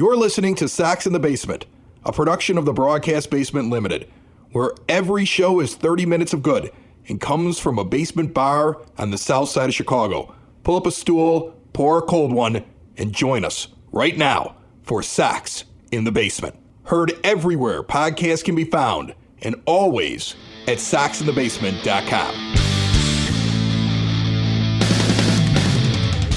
You're listening to Sox in the Basement, a production of the Broadcast Basement Limited, where every show is 30 minutes of good and comes from a basement bar on the south side of Chicago. Pull up a stool, pour a cold one, and join us right now for Sox in the Basement. Heard everywhere podcasts can be found, and always at soxinthebasement.com.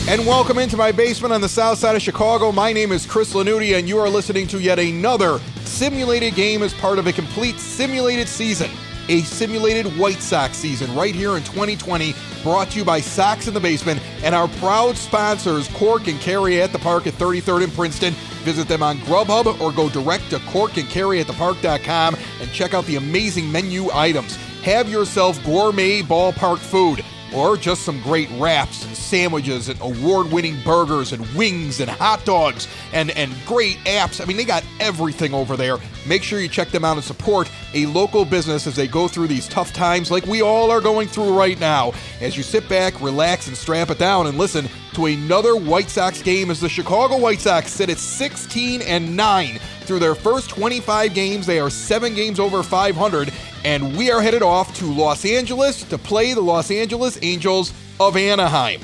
And welcome into my basement on the south side of Chicago. My name is Chris Lanuti, and you are listening to yet another simulated game as part of a complete simulated season. A simulated White Sox season right here in 2020, brought to you by Sox in the Basement and our proud sponsors, Cork and Carry at the Park at 33rd and Princeton. Visit them on Grubhub or go direct to corkandcarryatthepark.com and check out the amazing menu items. Have yourself gourmet ballpark food, or just some great wraps and sandwiches and award-winning burgers and wings and hot dogs and great apps. I mean, they got everything over there. Make sure you check them out and support a local business as they go through these tough times like we all are going through right now. As you sit back, relax, and strap it down and listen to another White Sox game as the Chicago White Sox sit at 16-9. Through their first 25 games, they are 7 games over 500, and we are headed off to Los Angeles to play the Los Angeles Angels of Anaheim.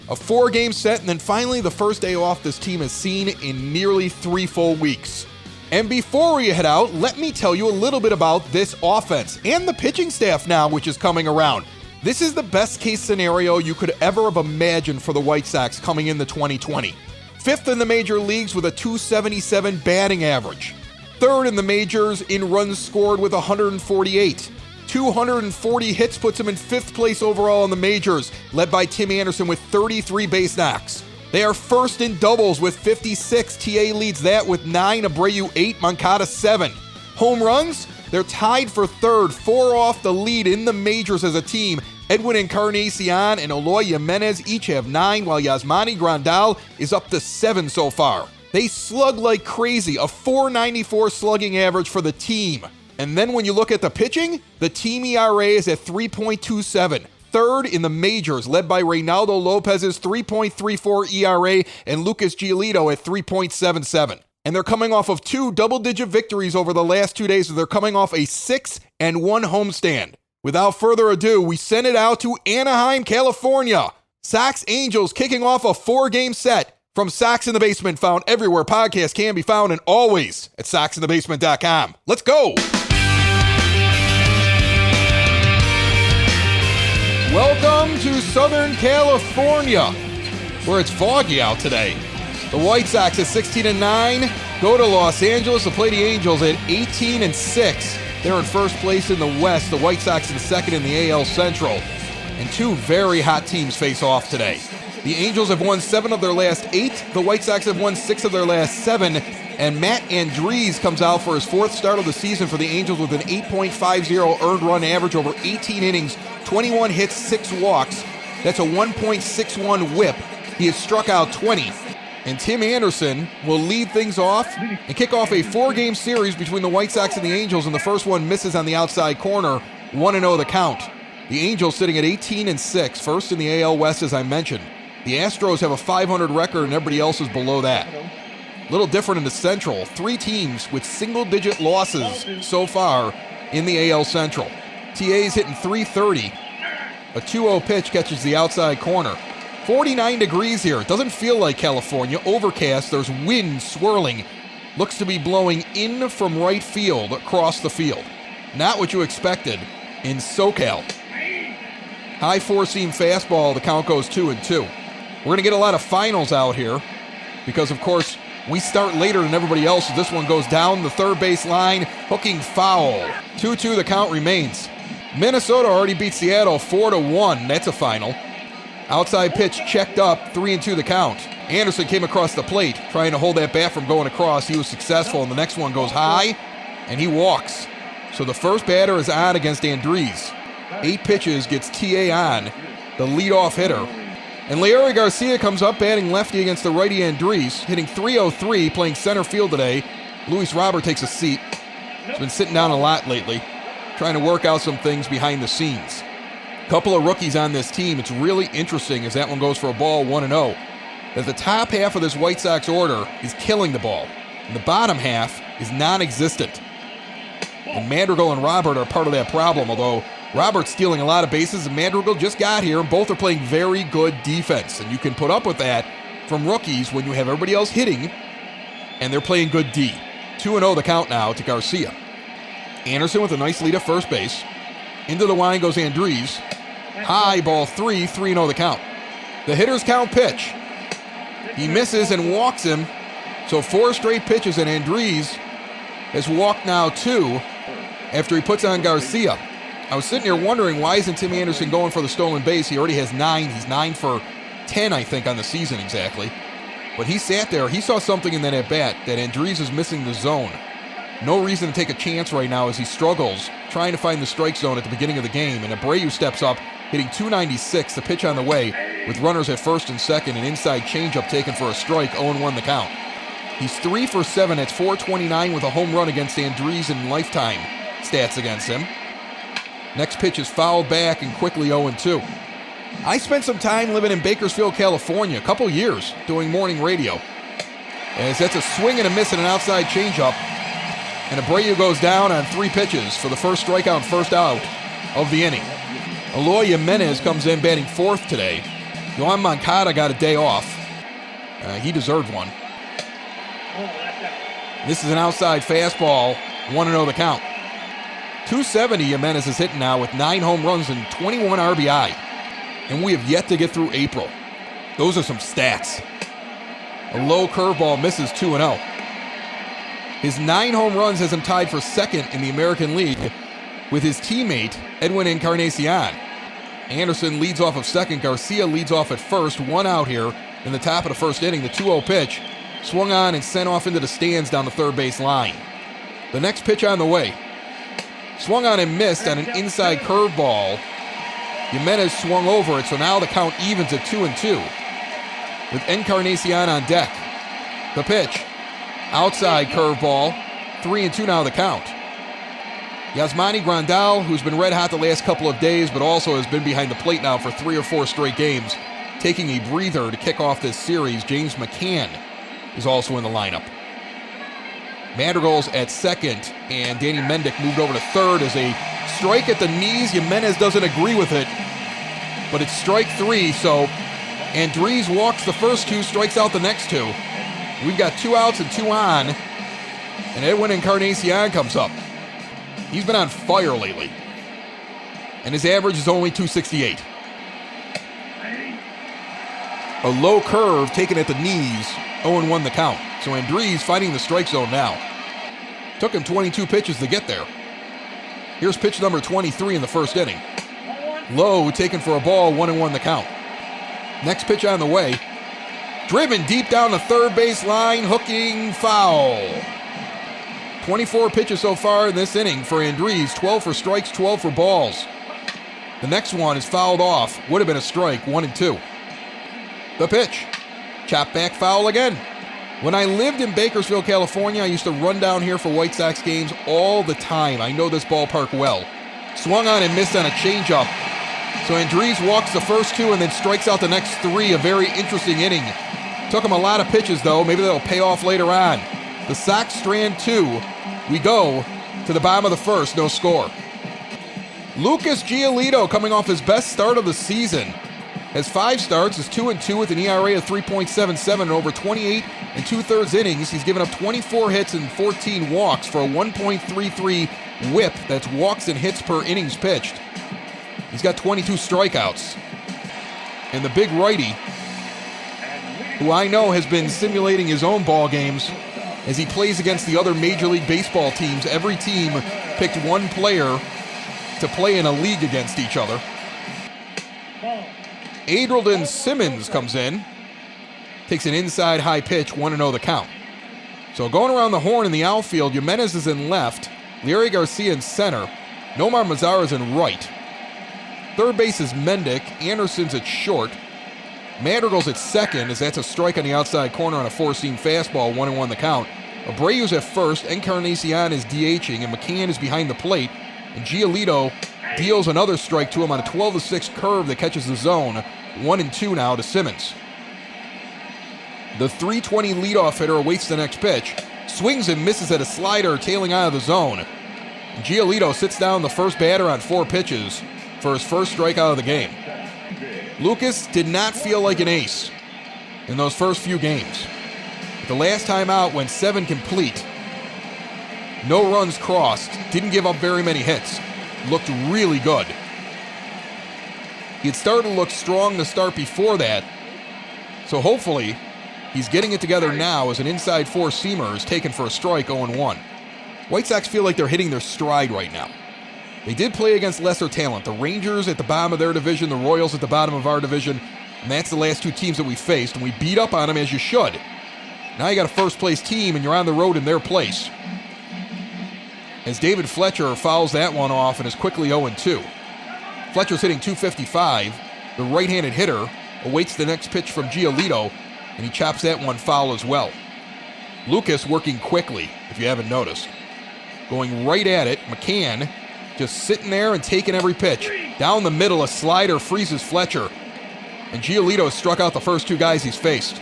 A 4-game set, and then finally the first day off this team has seen in nearly 3 full weeks. And before we head out, let me tell you a little bit about this offense and the pitching staff now, which is coming around. This is the best case scenario you could ever have imagined for the White Sox coming into 2020. 5th in the major leagues with a .277 batting average. 3rd in the majors in runs scored with 148. 240 hits puts him in 5th place overall in the majors, led by Tim Anderson with 33 base knocks. They are 1st in doubles with 56. TA leads that with 9, Abreu 8, Moncada 7. Home runs, they're tied for 3rd, 4 off the lead in the majors as a team. Edwin Encarnacion and Eloy Jimenez each have 9, while Yasmani Grandal is up to 7 so far. They slug like crazy, a .494 slugging average for the team. And then when you look at the pitching, the team ERA is at 3.27. 3rd in the majors, led by Reynaldo Lopez's 3.34 ERA and Lucas Giolito at 3.77. And they're coming off of 2 double-digit victories over the last 2 days, so they're coming off a 6-1 homestand. Without further ado, we send it out to Anaheim, California. Sox Angels kicking off a 4-game set from Sox in the Basement, found everywhere podcasts can be found and always at soxinthebasement.com. Let's go! Welcome to Southern California, where it's foggy out today. The White Sox at 16-9 go to Los Angeles to play the Angels at 18-6. They're in first place in the West, the White Sox in second in the AL Central. And 2 very hot teams face off today. The Angels have won 7 of their last 8. The White Sox have won 6 of their last 7. And Matt Andriese comes out for his 4th start of the season for the Angels with an 8.50 earned run average over 18 innings, 21 hits, 6 walks. That's a 1.61 whip. He has struck out 20. And Tim Anderson will lead things off and kick off a 4-game series between the White Sox and the Angels, and the first one misses on the outside corner, 1-0 the count. The Angels sitting at 18-6, first in the AL West as I mentioned. The Astros have a .500 record and everybody else is below that. A little different in the Central. 3 teams with single-digit losses so far in the AL Central. TA's hitting .330. A 2-0 pitch catches the outside corner. 49 degrees here. It doesn't feel like California. Overcast. There's wind swirling. Looks to be blowing in from right field across the field. Not what you expected in SoCal. High 4-seam fastball. The count goes 2-2. We're going to get a lot of finals out here because, of course, we start later than everybody else. So this one goes down the third base line. Hooking foul. 2-2 the count remains. Minnesota already beat Seattle 4-1. That's a final. Outside pitch checked up, 3-2 the count. Anderson came across the plate, trying to hold that bat from going across. He was successful, and the next one goes high, and he walks. So the first batter is on against Andriese. 8 pitches, gets TA on, the leadoff hitter. And Leury Garcia comes up batting lefty against the righty Andriese, hitting .303, playing center field today. Luis Robert takes a seat. He's been sitting down a lot lately, trying to work out some things behind the scenes. Couple of rookies on this team. It's really interesting as that one goes for a ball, 1-0. that the top half of this White Sox order is killing the ball, and the bottom half is non-existent. And Madrigal and Robert are part of that problem, although Robert's stealing a lot of bases, and Madrigal just got here, and both are playing very good defense. And you can put up with that from rookies when you have everybody else hitting, and they're playing good D. 2-0 the count now to Garcia. Anderson with a nice lead at first base. Into the line goes Andriese. High, ball 3, 3-0 the count. The hitters count pitch. He misses and walks him. So 4 straight pitches, and Andriese has walked now 2 after he puts on Garcia. I was sitting here wondering, why isn't Tim Anderson going for the stolen base? He already has 9. He's 9 for 10, I think, on the season exactly. But he sat there. He saw something in that at-bat that Andriese is missing the zone. No reason to take a chance right now as he struggles trying to find the strike zone at the beginning of the game. And Abreu steps up, hitting 296, the pitch on the way, with runners at first and second, an inside changeup taken for a strike, 0-1 the count. He's 3 for 7. That's 429 with a home run against Andriese in lifetime stats against him. Next pitch is fouled back and quickly 0-2. I spent some time living in Bakersfield, California, a couple years doing morning radio. As that's a swing and a miss and an outside changeup. And Abreu goes down on 3 pitches for the first strikeout and first out of the inning. Eloy Jimenez comes in batting 4th today. Yohan Moncada got a day off. He deserved one. This is an outside fastball, 1-0 the count. 270 Jimenez is hitting now with 9 home runs and 21 RBI. And we have yet to get through April. Those are some stats. A low curveball misses 2-0. His 9 home runs has him tied for second in the American League with his teammate, Edwin Encarnacion. Anderson leads off of second. Garcia leads off at first. 1 out here in the top of the first inning. The 2-0 pitch swung on and sent off into the stands down the third base line. The next pitch on the way. Swung on and missed on an inside curveball. Jimenez swung over it, so now the count evens at 2-2 with Encarnacion on deck. The pitch. Outside curveball. 3-2 now the count. Yasmani Grandal, who's been red hot the last couple of days, but also has been behind the plate now for 3 or 4 straight games, taking a breather to kick off this series. James McCann is also in the lineup. Madrigal's at second, and Danny Mendick moved over to third as a strike at the knees. Jimenez doesn't agree with it, but it's strike 3, so Andriese walks the first 2, strikes out the next 2. We've got 2 outs and 2 on, and Edwin Encarnacion comes up. He's been on fire lately, and his average is only 268. A low curve taken at the knees, 0-1 the count. So Andriese fighting the strike zone now. Took him 22 pitches to get there. Here's pitch number 23 in the first inning. Low taken for a ball, 1-1 the count. Next pitch on the way. Driven deep down the third base line, hooking foul. 24 pitches so far in this inning for Andriese, 12 for strikes, 12 for balls. The next one is fouled off, would have been a strike, 1-2. The pitch. Chop back foul again. When I lived in Bakersfield, California, I used to run down here for White Sox games all the time. I know this ballpark well. Swung on and missed on a changeup. So Andriese walks the first 2 and then strikes out the next 3. A very interesting inning. Took him a lot of pitches, though. Maybe that'll pay off later on. The Sox strand 2. We go to the bottom of the first, no score. Lucas Giolito, coming off his best start of the season, has 5 starts, is 2-2 with an ERA of 3.77 and over 28 2/3 innings. He's given up 24 hits and 14 walks for a 1.33 whip. That's walks and hits per innings pitched. He's got 22 strikeouts. And the big righty, who I know has been simulating his own ball games as he plays against the other Major League Baseball teams. Every team picked one player to play in a league against each other. Adrielton Simmons comes in, takes an inside high pitch, 1-0 the count. So going around the horn in the outfield, Jimenez is in left, Leury Garcia in center, Nomar Mazara is in right. Third base is Mendick, Anderson's at short, Madrigal's at second, as that's a strike on the outside corner on a 4-seam fastball, 1-1 the count. Abreu's at first, Encarnacion is DHing, and McCann is behind the plate, and Giolito deals another strike to him on a 12-6 curve that catches the zone. 1-2 now to Simmons. The 320 leadoff hitter awaits the next pitch, swings and misses at a slider tailing out of the zone. Giolito sits down the first batter on 4 pitches for his first strikeout of the game. Lucas did not feel like an ace in those first few games. The last time out went 7 complete. No runs crossed, didn't give up very many hits. Looked really good. He had started to look strong the start before that, so hopefully he's getting it together now as an inside 4-seamer is taken for a strike 0-1. White Sox feel like they're hitting their stride right now. They did play against lesser talent. The Rangers at the bottom of their division, the Royals at the bottom of our division, and that's the last 2 teams that we faced, and we beat up on them as you should. Now you got a first-place team, and you're on the road in their place. As David Fletcher fouls that one off and is quickly 0-2. Fletcher's hitting .255. The right-handed hitter awaits the next pitch from Giolito, and he chops that one foul as well. Lucas working quickly, if you haven't noticed. Going right at it, McCann just sitting there and taking every pitch. Down the middle, a slider freezes Fletcher, and Giolito has struck out the first 2 guys he's faced.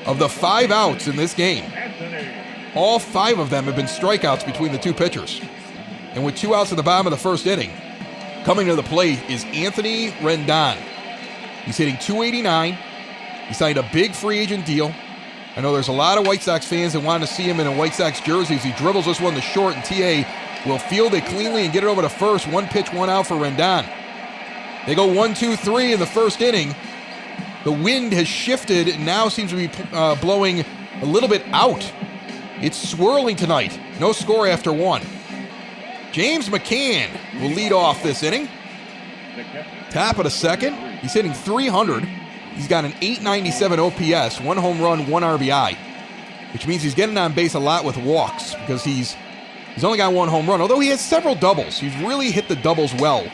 Of the 5 outs in this game, all 5 of them have been strikeouts between the 2 pitchers. And with 2 outs in the bottom of the first inning, coming to the plate is Anthony Rendon. He's hitting .289. He signed a big free agent deal. I know there's a lot of White Sox fans that want to see him in a White Sox jersey as he dribbles this one to short, and TA will field it cleanly and get it over to first. 1 pitch, 1 out for Rendon. They go 1-2-3 in the first inning. The wind has shifted and now seems to be blowing a little bit out. It's swirling tonight. No score after 1. James McCann will lead off this inning. Top of the second. He's hitting .300. He's got an .897 OPS, 1 home run, 1 RBI, which means he's getting on base a lot with walks because he's only got 1 home run, although he has several doubles. He's really hit the doubles well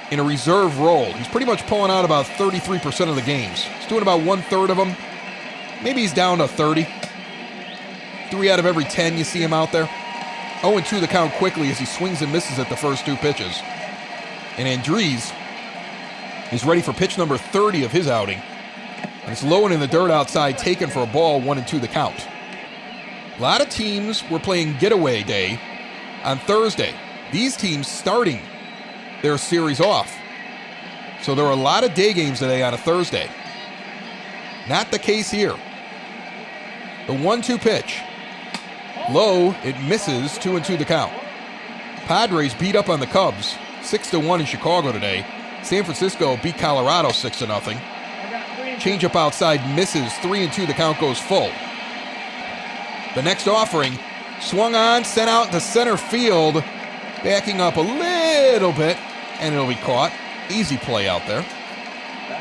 in a reserve role. He's pretty much pulling out about 33% of the games. He's doing about 1/3 of them. Maybe he's down to 30. 3 out of every 10 you see him out there. 0-2 the count quickly as he swings and misses at the first 2 pitches. And Andriese is ready for pitch number 30 of his outing. And it's low and in the dirt outside, taken for a ball, 1-2 the count. A lot of teams were playing getaway day on Thursday. These teams starting their series off. So there were a lot of day games today on a Thursday. Not the case here. The 1-2 pitch. Low, it misses, 2-2 the count. Padres beat up on the Cubs, 6-1 in Chicago today. San Francisco beat Colorado 6-0. Changeup outside misses, 3-2 the count goes full. The next offering, swung on, sent out to center field, backing up a little bit, and it'll be caught. Easy play out there.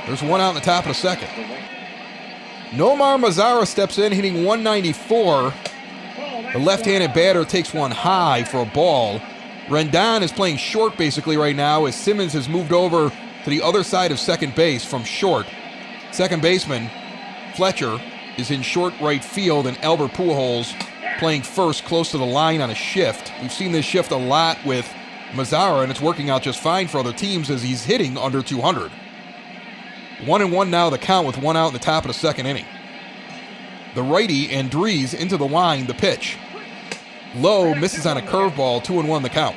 There's 1 out in the top of the second. Nomar Mazara steps in, hitting .194. The left-handed batter takes one high for a ball. Rendon is playing short basically right now as Simmons has moved over to the other side of second base from short. Second baseman Fletcher is in short right field, and Albert Pujols playing first close to the line on a shift. We've seen this shift a lot with Mazara, and it's working out just fine for other teams as he's hitting under 200. 1-1 now the count with 1 out in the top of the second inning. The righty, Andriese, into the line, the pitch. Low, misses on a curveball, 2-1 the count.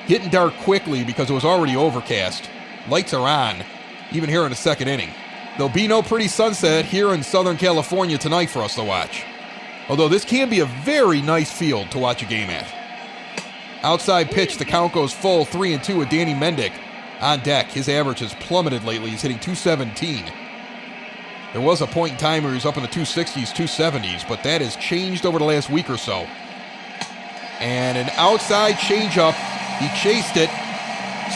Getting dark quickly because it was already overcast. Lights are on, even here in the second inning. There'll be no pretty sunset here in Southern California tonight for us to watch. Although this can be a very nice field to watch a game at. Outside pitch, the count goes full, 3-2 with Danny Mendick on deck. His average has plummeted lately. He's hitting .217. There was a point in time where he was up in the 260s, 270s, but that has changed over the last week or so. And an outside changeup. He chased it,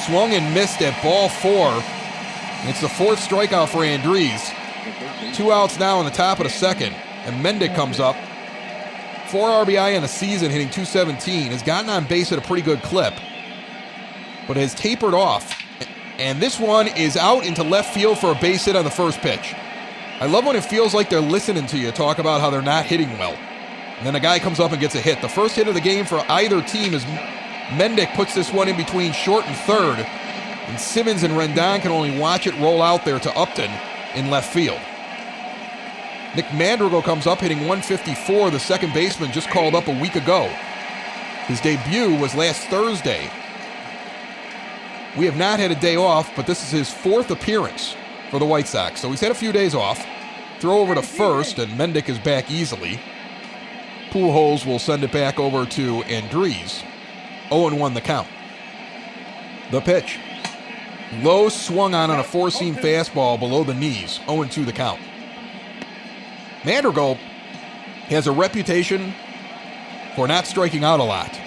swung and missed at ball 4. And it's the 4th strikeout for Andriese. 2 outs now in the top of the second. And Mendick comes up. 4 RBI in the season, hitting .217. Has gotten on base at a pretty good clip, but has tapered off. And this one is out into left field for a base hit on the first pitch. I love when it feels like they're listening to you talk about how they're not hitting well. And then a guy comes up and gets a hit. The first hit of the game for either team is Mendick puts this one in between short and third. And Simmons and Rendon can only watch it roll out there to Upton in left field. Nick Madrigal comes up hitting 154, the second baseman just called up a week ago. His debut was last Thursday. We have not had a day off, but this is his fourth appearance for the White Sox. So he's had a few days off. Throw over to first, and Mendick is back easily. Pujols will send it back over to Andriese. 0-1 the count. The pitch. Low swung on a four-seam fastball below the knees. 0-2 the count. Madrigal has a reputation for not striking out a lot.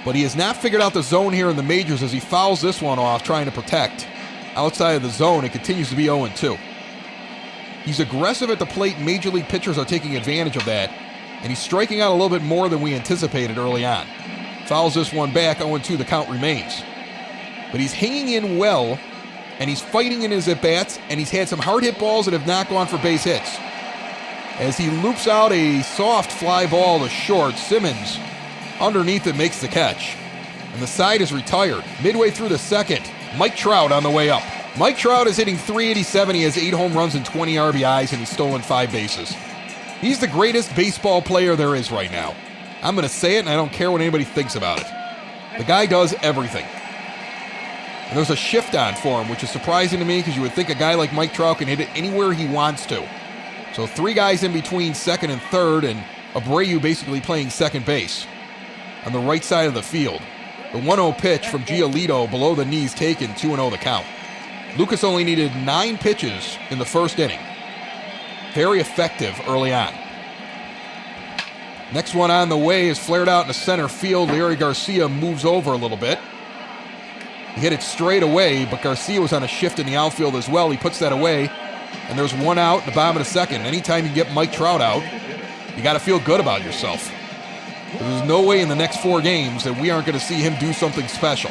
But he has not figured out the zone here in the majors as he fouls this one off trying to protect. Outside of the zone, it continues to be 0-2. He's aggressive at the plate. Major league pitchers are taking advantage of that. And he's striking out a little bit more than we anticipated early on. Fouls this one back, 0-2, the count remains. But he's hanging in well, and he's fighting in his at-bats, and he's had some hard hit balls that have not gone for base hits. As he loops out a soft fly ball to short, Simmons underneath it makes the catch. And the side is retired. Midway through the second, Mike Trout on the way up. Mike Trout is hitting .387. He has 8 home runs and 20 RBIs, and he's stolen 5 bases. He's the greatest baseball player there is right now. I'm going to say it, and I don't care what anybody thinks about it. The guy does everything. And there's a shift on for him, which is surprising to me because you would think a guy like Mike Trout can hit it anywhere he wants to. So 3 guys in between second and third, and Abreu basically playing second base on the right side of the field. The 1-0 pitch from Giolito below the knees taken, 2-0 the count. Lucas only needed 9 pitches in the first inning. Very effective early on. Next one on the way is flared out into center field. Larry Garcia moves over a little bit. He hit it straight away, but Garcia was on a shift in the outfield as well. He puts that away, and there's 1 out in the bottom of the second. Anytime you get Mike Trout out, you got to feel good about yourself. There's no way in the next 4 games that we aren't going to see him do something special.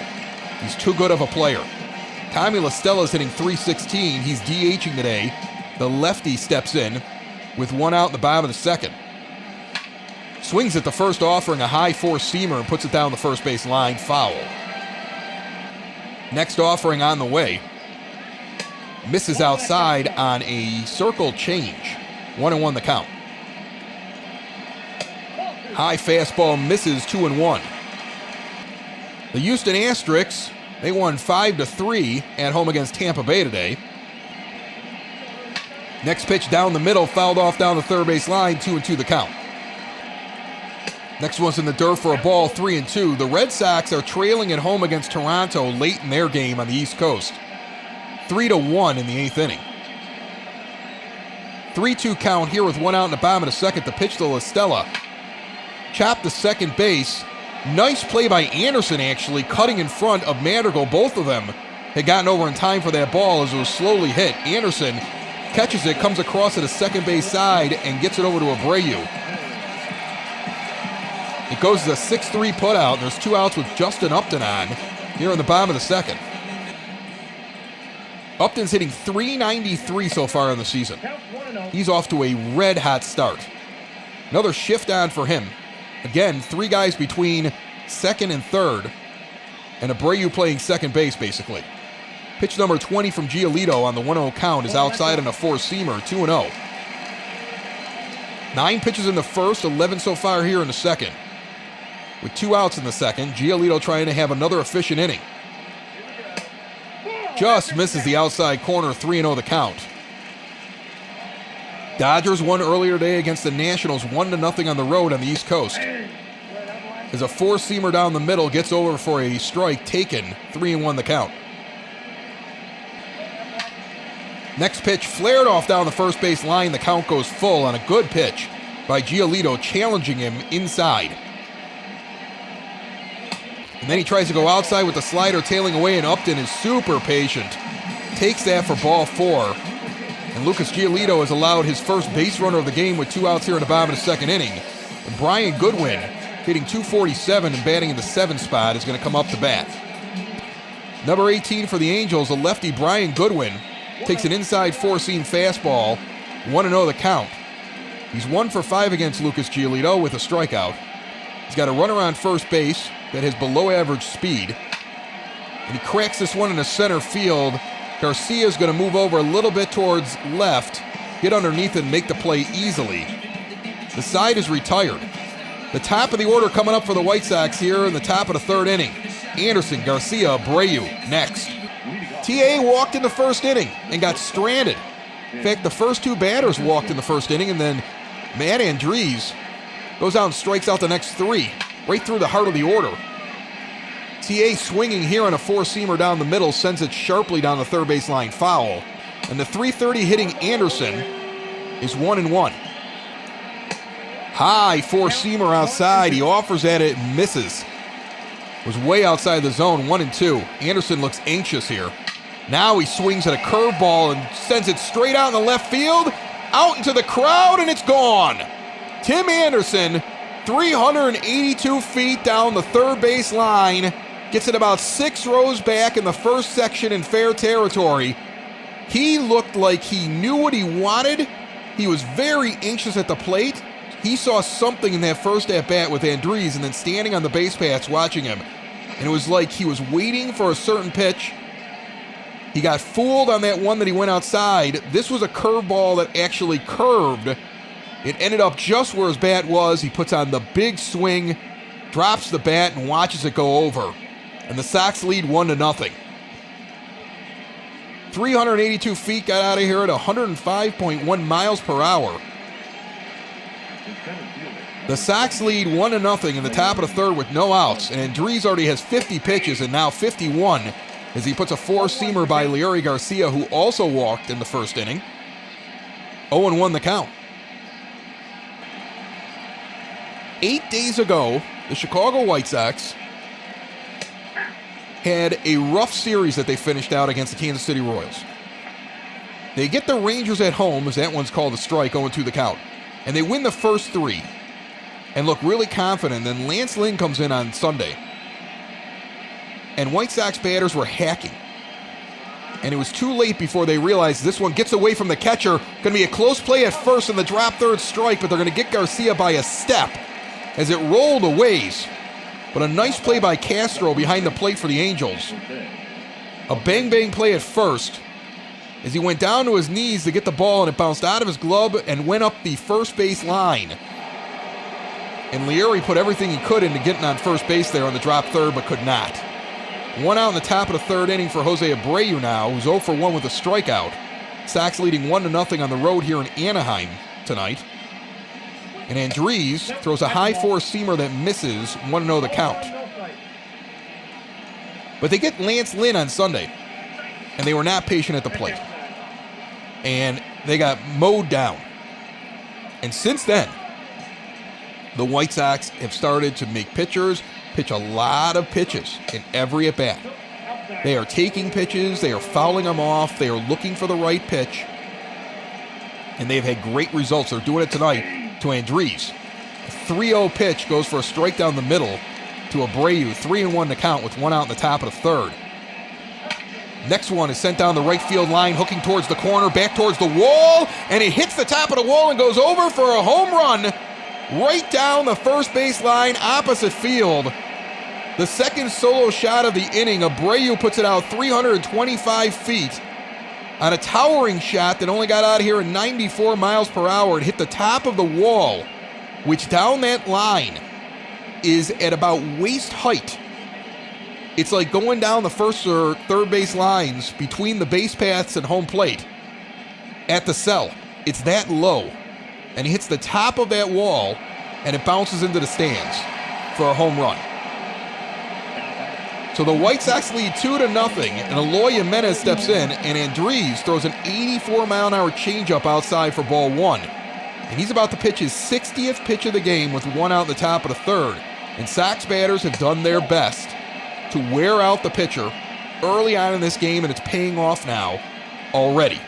He's too good of a player. Tommy La Stella is hitting .316. He's DHing today. The lefty steps in with 1 out in the bottom of the second. Swings at the first offering, a high 4-seamer, and puts it down the first base line, foul. Next offering on the way. Misses outside on a circle change. 1-1 the count. High fastball misses, 2-1. The Houston Asterix, they won 5-3 at home against Tampa Bay today. Next pitch down the middle, fouled off down the third base line, 2-2 the count. Next one's in the dirt for a ball, 3-2. The Red Sox are trailing at home against Toronto late in their game on the East Coast. 3-1 in the 8th inning. 3-2 count here with 1 out in the bottom of the second. The pitch to La Stella. Chopped to second base. Nice play by Anderson, actually, cutting in front of Madrigal. Both of them had gotten over in time for that ball as it was slowly hit. Anderson catches it, comes across to the second base side, and gets it over to Abreu. It goes to the 6-3 putout, and there's 2 outs with Justin Upton on here in the bottom of the second. Upton's hitting .393 so far in the season. He's off to a red-hot start. Another shift on for him. Again, 3 guys between second and third, and Abreu playing second base, basically. Pitch number 20 from Giolito on the 1-0 count is outside on a 4-seamer, 2-0. 9 pitches in the first, 11 so far here in the second. With 2 outs in the second, Giolito trying to have another efficient inning. Just misses the outside corner, 3-0 the count. Dodgers won earlier today against the Nationals, 1-0 on the road on the East Coast. As a 4-seamer down the middle gets over for a strike taken, 3-1 the count. Next pitch flared off down the first base line. The count goes full on a good pitch by Giolito, challenging him inside. And then he tries to go outside with the slider tailing away, and Upton is super patient. Takes that for ball 4. And Lucas Giolito has allowed his first base runner of the game with 2 outs here in the bottom of the second inning. And Brian Goodwin, hitting .247 and batting in the 7th spot, is going to come up to bat. Number 18 for the Angels, the lefty Brian Goodwin, takes an inside 4-seam fastball, 1-0 the count. He's 1 for 5 against Lucas Giolito with a strikeout. He's got a runner on first base that has below average speed. And he cracks this one into center field. Garcia's going to move over a little bit towards left get underneath and make the play easily. The side is retired. The top of the order coming up for the White Sox here in the top of the third inning. Anderson, Garcia, Abreu next. TA walked in the first inning and got stranded. In fact, the first two batters walked in the first inning, and then Matt Andriese goes out and strikes out the next three, right through the heart of the order. TA swinging here on a four-seamer down the middle, sends it sharply down the third base line foul. And the .330 hitting Anderson is 1-1. High four-seamer outside. He offers at it and misses. Was way outside the zone, 1-2. Anderson looks anxious here. Now he swings at a curveball and sends it straight out in the left field, out into the crowd, and it's gone. Tim Anderson, 382 feet down the third base line, gets it about 6 rows back in the first section in fair territory. He looked like he knew what he wanted. He was very anxious at the plate. He saw something in that first at-bat with Andriese and then standing on the base paths watching him. And it was like he was waiting for a certain pitch. He got fooled on that one that he went outside. This was a curveball that actually curved. It ended up just where his bat was. He puts on the big swing, drops the bat, and watches it go over. And the Sox lead 1-0. 382 feet, got out of here at 105.1 miles per hour. The Sox lead 1-0 in the top of the third with no outs, and Andriese already has 50 pitches and now 51 as he puts a four-seamer by Leury Garcia, who also walked in the first inning. 0-1 the count. 8 days ago, the Chicago White Sox had a rough series that they finished out against the Kansas City Royals. They get the Rangers at home, as that one's called a strike, 0-2 the count. And they win the first three and look really confident. Then Lance Lynn comes in on Sunday. And White Sox batters were hacking. And it was too late before they realized this one gets away from the catcher. Going to be a close play at first and the drop third strike, but they're going to get Garcia by a step as it rolled a ways. But a nice play by Castro behind the plate for the Angels. A bang-bang play at first as he went down to his knees to get the ball, and it bounced out of his glove and went up the first base line. And Leury put everything he could into getting on first base there on the drop third, but could not. One out in the top of the third inning for Jose Abreu now, who's 0 for 1 with a strikeout. Sox leading 1-0 on the road here in Anaheim tonight. And Andriese throws a high four-seamer that misses, 1-0 the count. But they get Lance Lynn on Sunday, and they were not patient at the plate. And they got mowed down. And since then, the White Sox have started to make pitchers pitch a lot of pitches in every at-bat. They are taking pitches, they are fouling them off, they are looking for the right pitch, and they've had great results. They're doing it tonight to Andriese. A 3-0 pitch goes for a strike down the middle to Abreu, 3-1 to count with one out in the top of the third. Next one is sent down the right field line, hooking towards the corner, back towards the wall, and it hits the top of the wall and goes over for a home run right down the first base line, opposite field. The second solo shot of the inning, Abreu puts it out 325 feet on a towering shot that only got out of here at 94 miles per hour. It hit the top of the wall, which down that line is at about waist height. It's like going down the first or third base lines between the base paths and home plate at the cell. It's that low. And he hits the top of that wall, and it bounces into the stands for a home run. So the White Sox lead 2-0, and Eloy Jimenez steps in, and Andriese throws an 84-mile-an-hour changeup outside for ball one. And he's about to pitch his 60th pitch of the game with one out in the top of the third. And Sox batters have done their best to wear out the pitcher early on in this game, and it's paying off now already.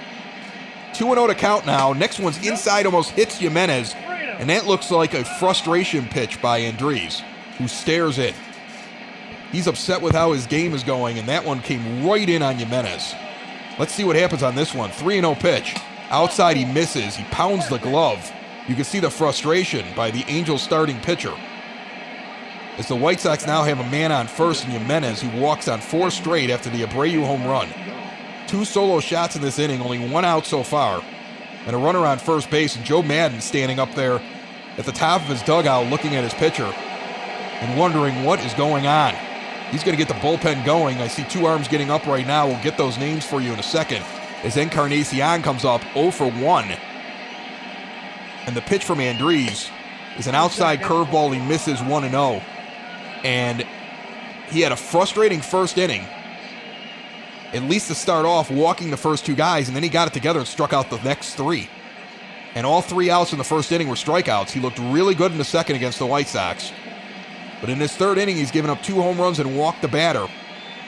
2-0 to count now. Next one's inside, almost hits Jimenez, and that looks like a frustration pitch by Andriese, who stares in. He's upset with how his game is going, and that one came right in on Jimenez. Let's see what happens on this one. 3-0 pitch. Outside, he misses. He pounds the glove. You can see the frustration by the Angels starting pitcher. As the White Sox now have a man on first in Jimenez, who walks on 4 straight after the Abreu home run. 2 solo shots in this inning, only 1 out so far. and a runner on first base, and Joe Maddon standing up there at the top of his dugout looking at his pitcher and wondering what is going on. He's going to get the bullpen going. I see two arms getting up right now. We'll get those names for you in a second. As Encarnacion comes up 0 for 1. And the pitch from Andriese is an outside curveball. He misses 1-0. And he had a frustrating first inning, at least to start off, walking the first two guys, and then he got it together and struck out the next three. And all 3 outs in the first inning were strikeouts. He looked really good in the second against the White Sox. But in his third inning, he's given up 2 home runs and walked the batter.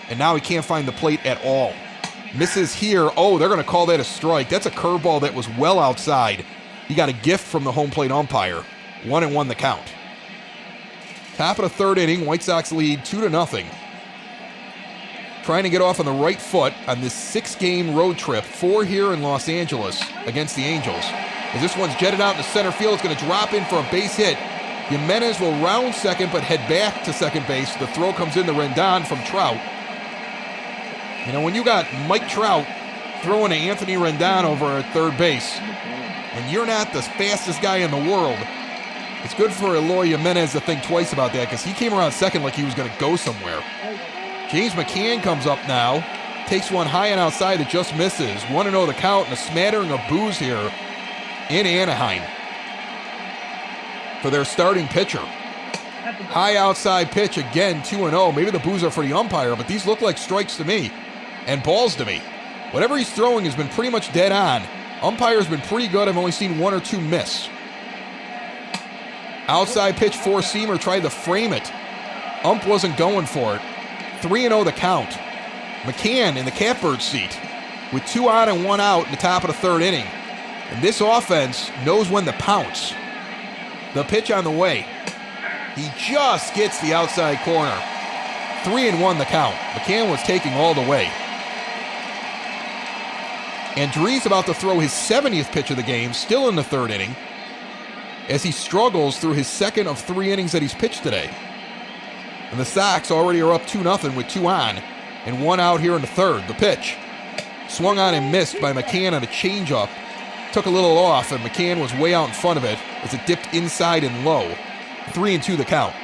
And now he can't find the plate at all. Misses here. Oh, they're going to call that a strike. That's a curveball that was well outside. He got a gift from the home plate umpire. 1-1 the count. Top of the third inning, White Sox lead 2-0. Trying to get off on the right foot on this 6-game road trip, 4 here in Los Angeles against the Angels. As this one's jetted out into center field, it's going to drop in for a base hit. Jimenez will round second but head back to second base. The throw comes in to Rendon from Trout. You know, when you got Mike Trout throwing to Anthony Rendon over at third base, and you're not the fastest guy in the world, it's good for Eloy Jimenez to think twice about that, because he came around second like he was going to go somewhere. James McCann comes up now, takes one high and outside that just misses. 1-0 the count, and a smattering of boos here in Anaheim for their starting pitcher. High outside pitch again, 2-0. Maybe the boos are for the umpire, but these look like strikes to me and balls to me. Whatever he's throwing has been pretty much dead on. Umpire's been pretty good. I've only seen 1 or 2 miss. Outside pitch, 4-seamer, tried to frame it. Ump wasn't going for it. 3-0 the count. McCann in the catbird seat with 2 on and 1 out in the top of the third inning. And this offense knows when to pounce. The pitch on the way. He just gets the outside corner. 3-1 the count. McCann was taking all the way. Andriese about to throw his 70th pitch of the game, still in the third inning, as he struggles through his second of 3 innings that he's pitched today. And the Sox already are up 2-0 with 2 on and 1 out here in the third. The pitch swung on and missed by McCann on a changeup. Took a little off, and McCann was way out in front of it as it dipped inside and low. 3-2 the count.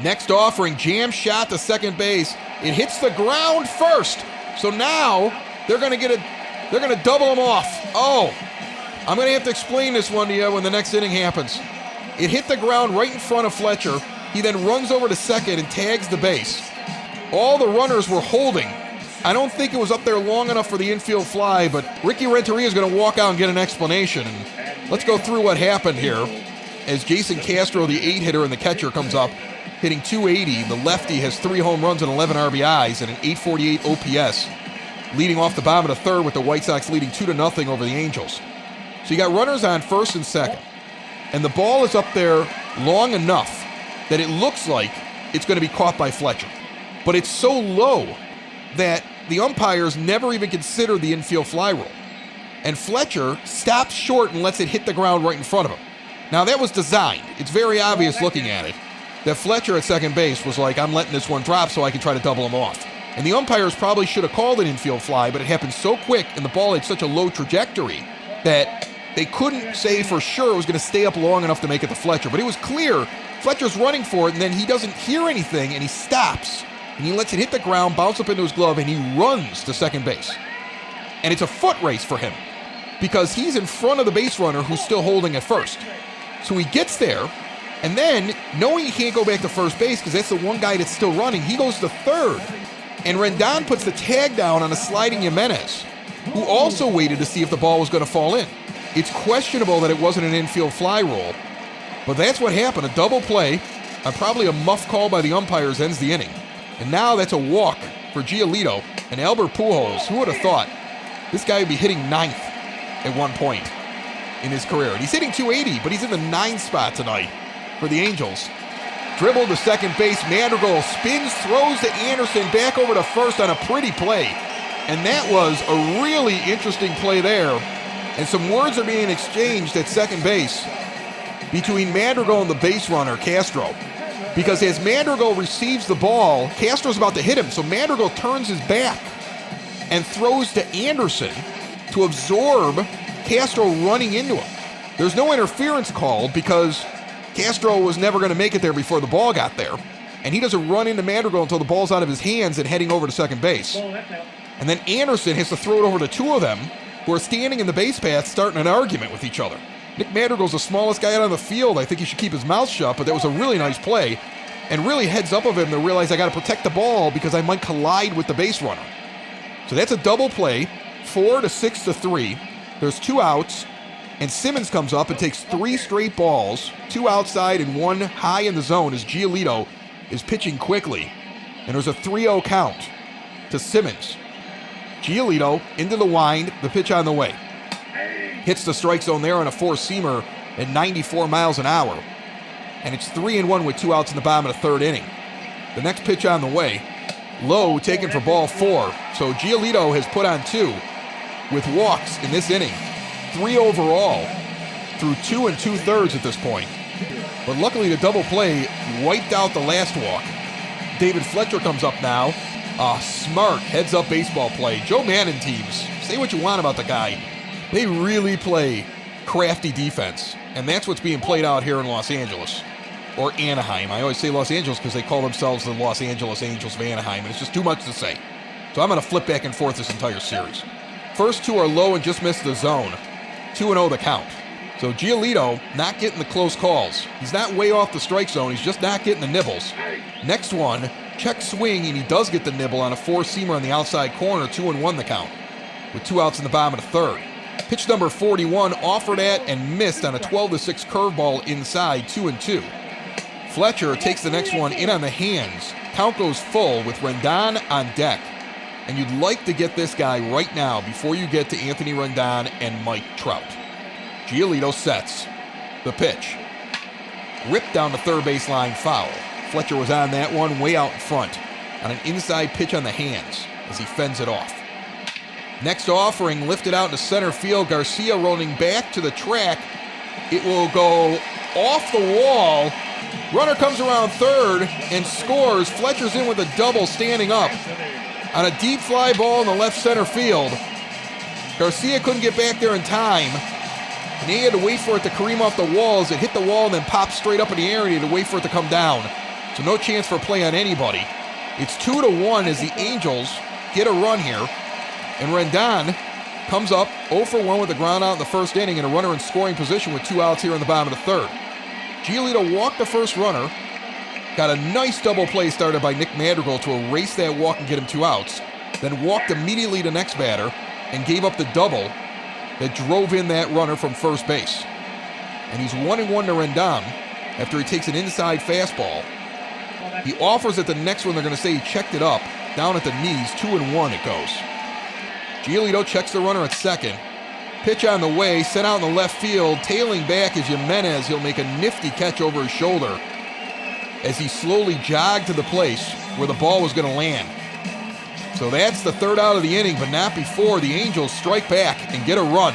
Next offering, jam shot to second base. It hits the ground first. So now they're going to double him off. Oh, I'm going to have to explain this one to you when the next inning happens. It hit the ground right in front of Fletcher. He then runs over to second and tags the base. All the runners were holding. I don't think it was up there long enough for the infield fly, but Ricky Renteria is going to walk out and get an explanation. And let's go through what happened here as Jason Castro, the 8-hitter and the catcher, comes up, hitting .280. The lefty has 3 home runs and 11 RBIs and an .848 OPS, leading off the bottom of the third with the White Sox leading 2-0 over the Angels. So you got runners on first and second, and the ball is up there long enough that it looks like it's going to be caught by Fletcher. But it's so low that the umpires never even considered the infield fly rule. And Fletcher stops short and lets it hit the ground right in front of him. Now, that was designed. It's very obvious looking at it that Fletcher at second base was like, I'm letting this one drop so I can try to double him off. And the umpires probably should have called an infield fly, but it happened so quick and the ball had such a low trajectory that they couldn't say for sure it was going to stay up long enough to make it to Fletcher. But it was clear Fletcher's running for it, and then he doesn't hear anything, and he stops, and he lets it hit the ground, bounce up into his glove, and he runs to second base. And it's a foot race for him because he's in front of the base runner who's still holding at first. So he gets there, and then, knowing he can't go back to first base because that's the one guy that's still running, he goes to third. And Rendon puts the tag down on a sliding Jimenez, who also waited to see if the ball was going to fall in. It's questionable that it wasn't an infield fly rule, but that's what happened. A double play, probably a muff call by the umpires ends the inning. And now that's a walk for Giolito and Albert Pujols. Who would have thought this guy would be hitting 9th at one point in his career? And he's hitting .280, but he's in the 9th spot tonight for the Angels. Dribble to second base. Madrigal spins, throws to Anderson, back over to first on a pretty play. And that was a really interesting play there. And some words are being exchanged at second base between Madrigal and the base runner, Castro. Because as Madrigal receives the ball, Castro's about to hit him. So Madrigal turns his back and throws to Anderson to absorb Castro running into him. There's no interference called because Castro was never going to make it there before the ball got there. And he doesn't run into Madrigal until the ball's out of his hands and heading over to second base. And then Anderson has to throw it over to two of them who are standing in the base path starting an argument with each other. Nick Madrigal's the smallest guy out on the field. I think he should keep his mouth shut, but that was a really nice play. And really heads up of him to realize I got to protect the ball because I might collide with the base runner. So that's a double play, 4 to 6 to 3. There's 2 outs, and Simmons comes up and takes 3 straight balls, 2 outside and 1 high in the zone as Giolito is pitching quickly. And there's a 3-0 count to Simmons. Giolito into the wind, the pitch on the way. Hits the strike zone there on a 4-seamer at 94 miles an hour. And it's 3-1 with 2 outs in the bottom of the 3rd inning. The next pitch on the way, low, taken for ball 4. So Giolito has put on 2 with walks in this inning. 3 overall through 2 2/3 at this point. But luckily the double play wiped out the last walk. David Fletcher comes up now. A smart heads-up baseball play. Joe Maddon teams, say what you want about the guy. They really play crafty defense. And that's what's being played out here in Los Angeles. Or Anaheim. I always say Los Angeles because they call themselves the Los Angeles Angels of Anaheim, and it's just too much to say. So I'm going to flip back and forth this entire series. First 2 are low and just missed the zone. 2-0 the count. So Giolito not getting the close calls. He's not way off the strike zone. He's just not getting the nibbles. Next one, check swing, and he does get the nibble on a 4-seamer on the outside corner. 2-1 the count with 2 outs in the bottom of the 3rd. Pitch number 41 offered at and missed on a 12-6 curveball inside. 2-2. Fletcher takes the next one in on the hands. Count goes full with Rendon on deck. And you'd like to get this guy right now before you get to Anthony Rendon and Mike Trout. Giolito sets the pitch. Ripped down the third baseline, foul. Fletcher was on that one way out in front on an inside pitch on the hands as he fends it off. Next offering lifted out to center field. Garcia rolling back to the track. It will go off the wall. Runner comes around third and scores. Fletcher's in with a double standing up on a deep fly ball in the left center field. Garcia couldn't get back there in time, and he had to wait for it to careen off the walls. It hit the wall and then popped straight up in the air, and he had to wait for it to come down. So no chance for play on anybody. It's 2-1 as the Angels get a run here, and Rendon comes up 0-for-1 with the ground out in the 1st inning and a runner in scoring position with 2 outs here in the bottom of the 3rd. Giolito walked the first runner, got a nice double play started by Nick Madrigal to erase that walk and get him 2 outs, then walked immediately to next batter and gave up the double that drove in that runner from first base. And he's 1-1 to Rendon after he takes an inside fastball. He offers at the next one, they're going to say he checked it up, down at the knees, 2-1 it goes. Giolito checks the runner at second. Pitch on the way, sent out in the left field. Tailing back is Jimenez. He'll make a nifty catch over his shoulder as he slowly jogged to the place where the ball was going to land. So that's the 3rd out of the inning, but not before the Angels strike back and get a run.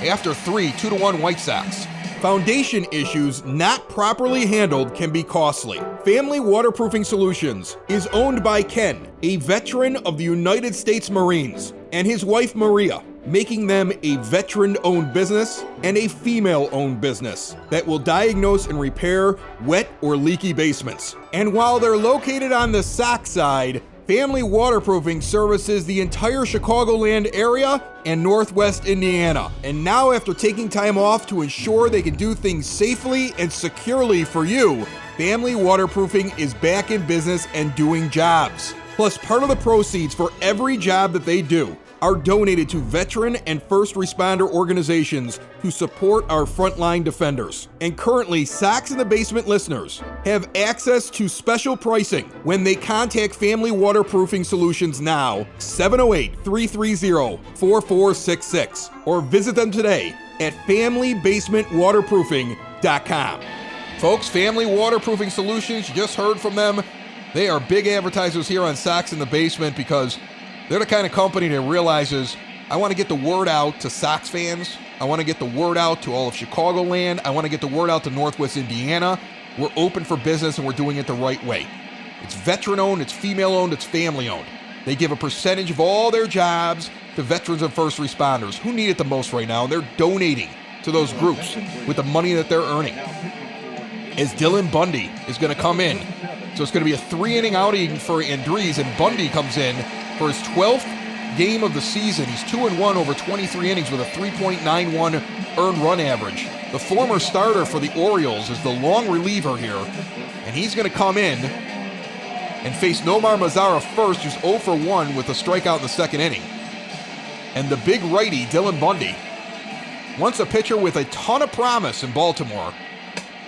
After 3, 2-1 White Sox. Foundation issues not properly handled can be costly. Family Waterproofing Solutions is owned by Ken, a veteran of the United States Marines, and his wife Maria, making them a veteran-owned business and a female-owned business that will diagnose and repair wet or leaky basements. And while they're located on the Sox side, Family Waterproofing services the entire Chicagoland area and Northwest Indiana. And now, after taking time off to ensure they can do things safely and securely for you, Family Waterproofing is back in business and doing jobs. Plus, part of the proceeds for every job that they do are donated to veteran and first responder organizations who support our frontline defenders. And currently, Sox in the Basement listeners have access to special pricing when they contact Family Waterproofing Solutions now, 708-330-4466, or visit them today at FamilyBasementWaterproofing.com. Folks, Family Waterproofing Solutions, you just heard from them. They are big advertisers here on Sox in the Basement because they're the kind of company that realizes, I want to get the word out to Sox fans. I want to get the word out to all of Chicagoland. I want to get the word out to Northwest Indiana. We're open for business and we're doing it the right way. It's veteran-owned, it's female-owned, it's family-owned. They give a percentage of all their jobs to veterans and first responders who need it the most right now, and they're donating to those groups with the money that they're earning. As Dylan Bundy is going to come in. So it's going to be a 3-inning outing for Andriese, and Bundy comes in for his 12th game of the season. He's 2-1 over 23 innings with a 3.91 earned run average. The former starter for the Orioles is the long reliever here, and he's going to come in and face Nomar Mazara first, who's 0 for 1 with a strikeout in the second inning. And the big righty, Dylan Bundy, once a pitcher with a ton of promise in Baltimore,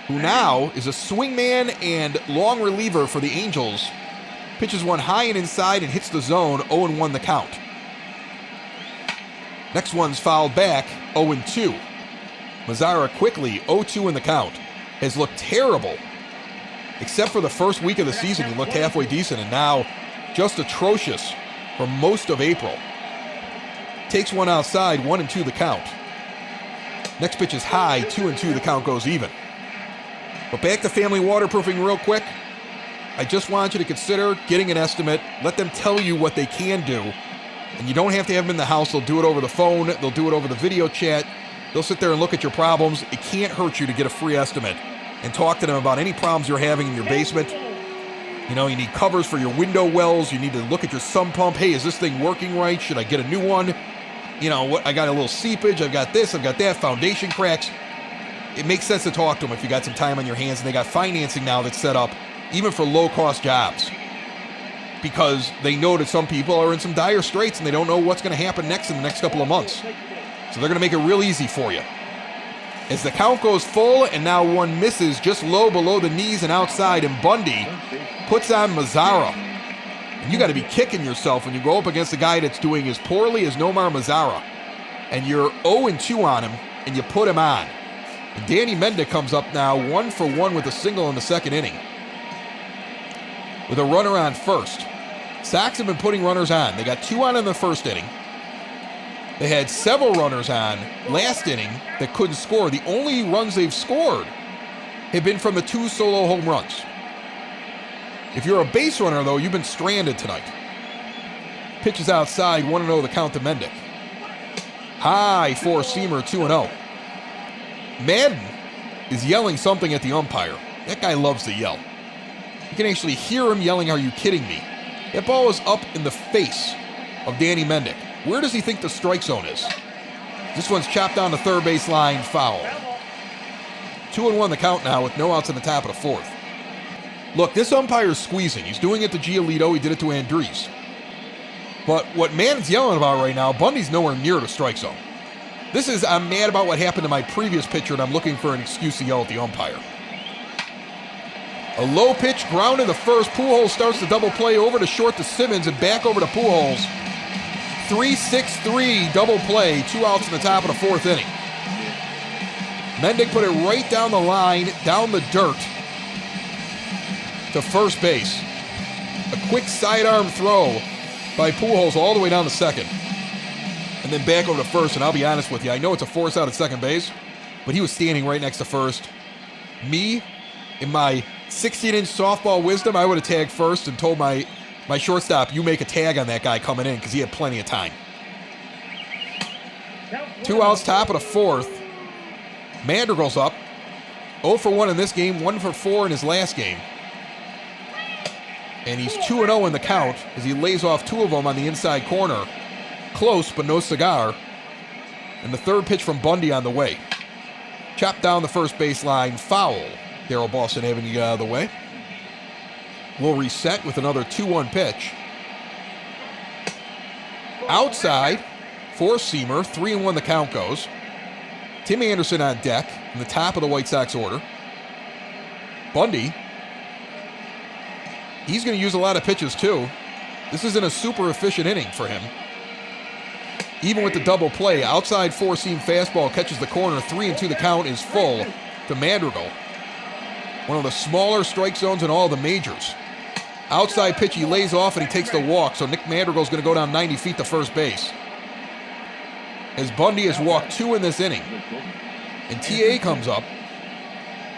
who now is a swingman and long reliever for the Angels, pitches one high and inside and hits the zone, 0-1 the count. Next one's fouled back, 0-2. Mazara quickly, 0-2 in the count, has looked terrible. Except for the first week of the season, he looked halfway decent, and now just atrocious for most of April. Takes one outside, 1-2 the count. Next pitch is high, 2-2 the count goes even. But back to Family Waterproofing real quick. I just want you to consider getting an estimate. Let them tell you what they can do. And you don't have to have them in the house. They'll do it over the phone. They'll do it over the video chat. They'll sit there and look at your problems. It can't hurt you to get a free estimate and talk to them about any problems you're having in your basement. You know, you need covers for your window wells. You need to look at your sump pump. Hey, is this thing working right? Should I get a new one? You know, what? I got a little seepage. I've got this. I've got that. Foundation cracks. It makes sense to talk to them if you got some time on your hands, and they got financing now that's set up even for low-cost jobs, because they know that some people are in some dire straits and they don't know what's going to happen next in the next couple of months. So they're going to make it real easy for you. As the count goes full, and now one misses just low below the knees and outside, and Bundy puts on Mazara. And you got to be kicking yourself when you go up against a guy that's doing as poorly as Nomar Mazara, and you're 0-2 on him, and you put him on. And Danny Mendick comes up now 1 for 1 with a single in the second inning, with a runner on first. Sox have been putting runners on. They got 2 on in the first inning. They had several runners on last inning that couldn't score. The only runs they've scored have been from the 2 solo home runs. If you're a base runner, though, you've been stranded tonight. Pitches outside, 1-0 the count to Mendick. High four-seamer, 2-0. Madden is yelling something at the umpire. That guy loves to yell. You can actually hear him yelling, "Are you kidding me?" That ball is up in the face of Danny Mendick. Where does he think the strike zone is? This one's chopped down the third base line, foul. 2-1 the count now with no outs in the top of the fourth. Look, this umpire is squeezing. He's doing it to Giolito. He did it to Andriese. But what Madden's yelling about right now, Bundy's nowhere near the strike zone. I'm mad about what happened to my previous pitcher, and I'm looking for an excuse to yell at the umpire. A low pitch, ground in the first. Pujols starts the double play over to short to Simmons and back over to Pujols. 3-6-3 double play, 2 outs in the top of the fourth inning. Mendick put it right down the line, down the dirt to first base. A quick sidearm throw by Pujols all the way down to second. And then back over to first, and I'll be honest with you, I know it's a force out at second base, but he was standing right next to first. Me, in my 16-inch softball wisdom, I would have tagged first and told my shortstop, you make a tag on that guy coming in, because he had plenty of time. 2 outs, top of the fourth. Madrigal's up. 0 for 1 in this game, 1 for 4 in his last game. And he's 2-0 in the count as he lays off 2 of them on the inside corner. Close, but no cigar. And the third pitch from Bundy on the way. Chopped down the first baseline, foul. Darryl Boston having to get out of the way. We'll reset with another 2-1 pitch. Outside, four-seamer, 3-1 the count goes. Tim Anderson on deck in the top of the White Sox order. Bundy, he's going to use a lot of pitches too. This isn't a super efficient inning for him. Even with the double play, outside four-seam fastball catches the corner. 3-2 the count is full to Madrigal. One of the smaller strike zones in all the majors. Outside pitch, he lays off and he takes the walk, so Nick Madrigal's going to go down 90 feet to first base. As Bundy has walked 2 in this inning. And TA comes up.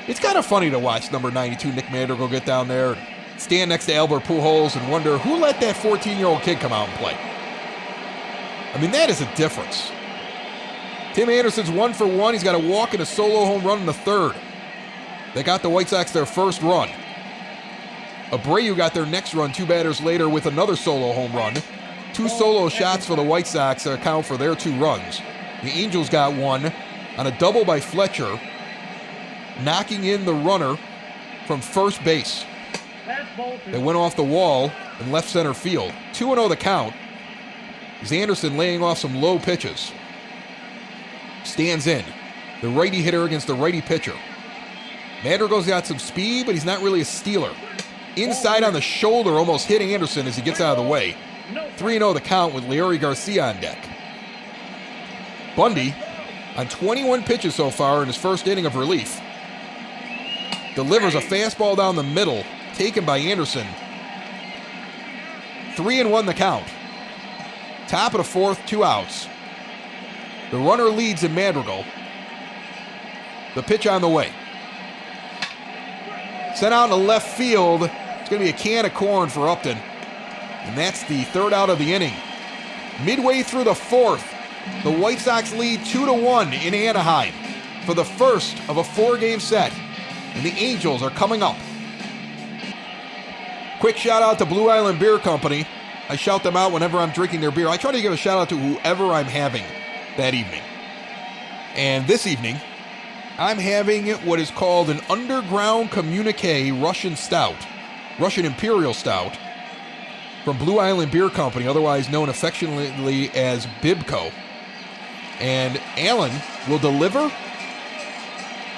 It's kind of funny to watch number 92, Nick Madrigal, get down there, stand next to Albert Pujols, and wonder who let that 14-year-old kid come out and play. I mean, that is a difference. Tim Anderson's 1 for 1. He's got a walk and a solo home run in the third. They got the White Sox their first run. Abreu got their next run 2 batters later with another solo home run. 2 solo shots for the White Sox that account for their 2 runs. The Angels got one on a double by Fletcher, knocking in the runner from first base. They went off the wall in left center field. 2-0 the count. As Anderson laying off some low pitches. Stands in. The righty hitter against the righty pitcher. Madrigal's got some speed, but he's not really a stealer. Inside on the shoulder, almost hitting Anderson as he gets out of the way. 3-0 the count with Leury Garcia on deck. Bundy, on 21 pitches so far in his first inning of relief, delivers a fastball down the middle, taken by Anderson. 3-1 the count. Top of the fourth, 2 outs. The runner leads in Madrigal. The pitch on the way. Sent out in the left field. It's going to be a can of corn for Upton. And that's the 3rd out of the inning. Midway through the 4th, the White Sox lead 2-1 in Anaheim for the first of a 4-game set. And the Angels are coming up. Quick shout out to Blue Island Beer Company. I shout them out whenever I'm drinking their beer. I try to give a shout out to whoever I'm having that evening. And this evening, I'm having what is called an Underground Communique Russian Stout, Russian Imperial Stout, from Blue Island Beer Company, otherwise known affectionately as Bibco. And Alan will deliver,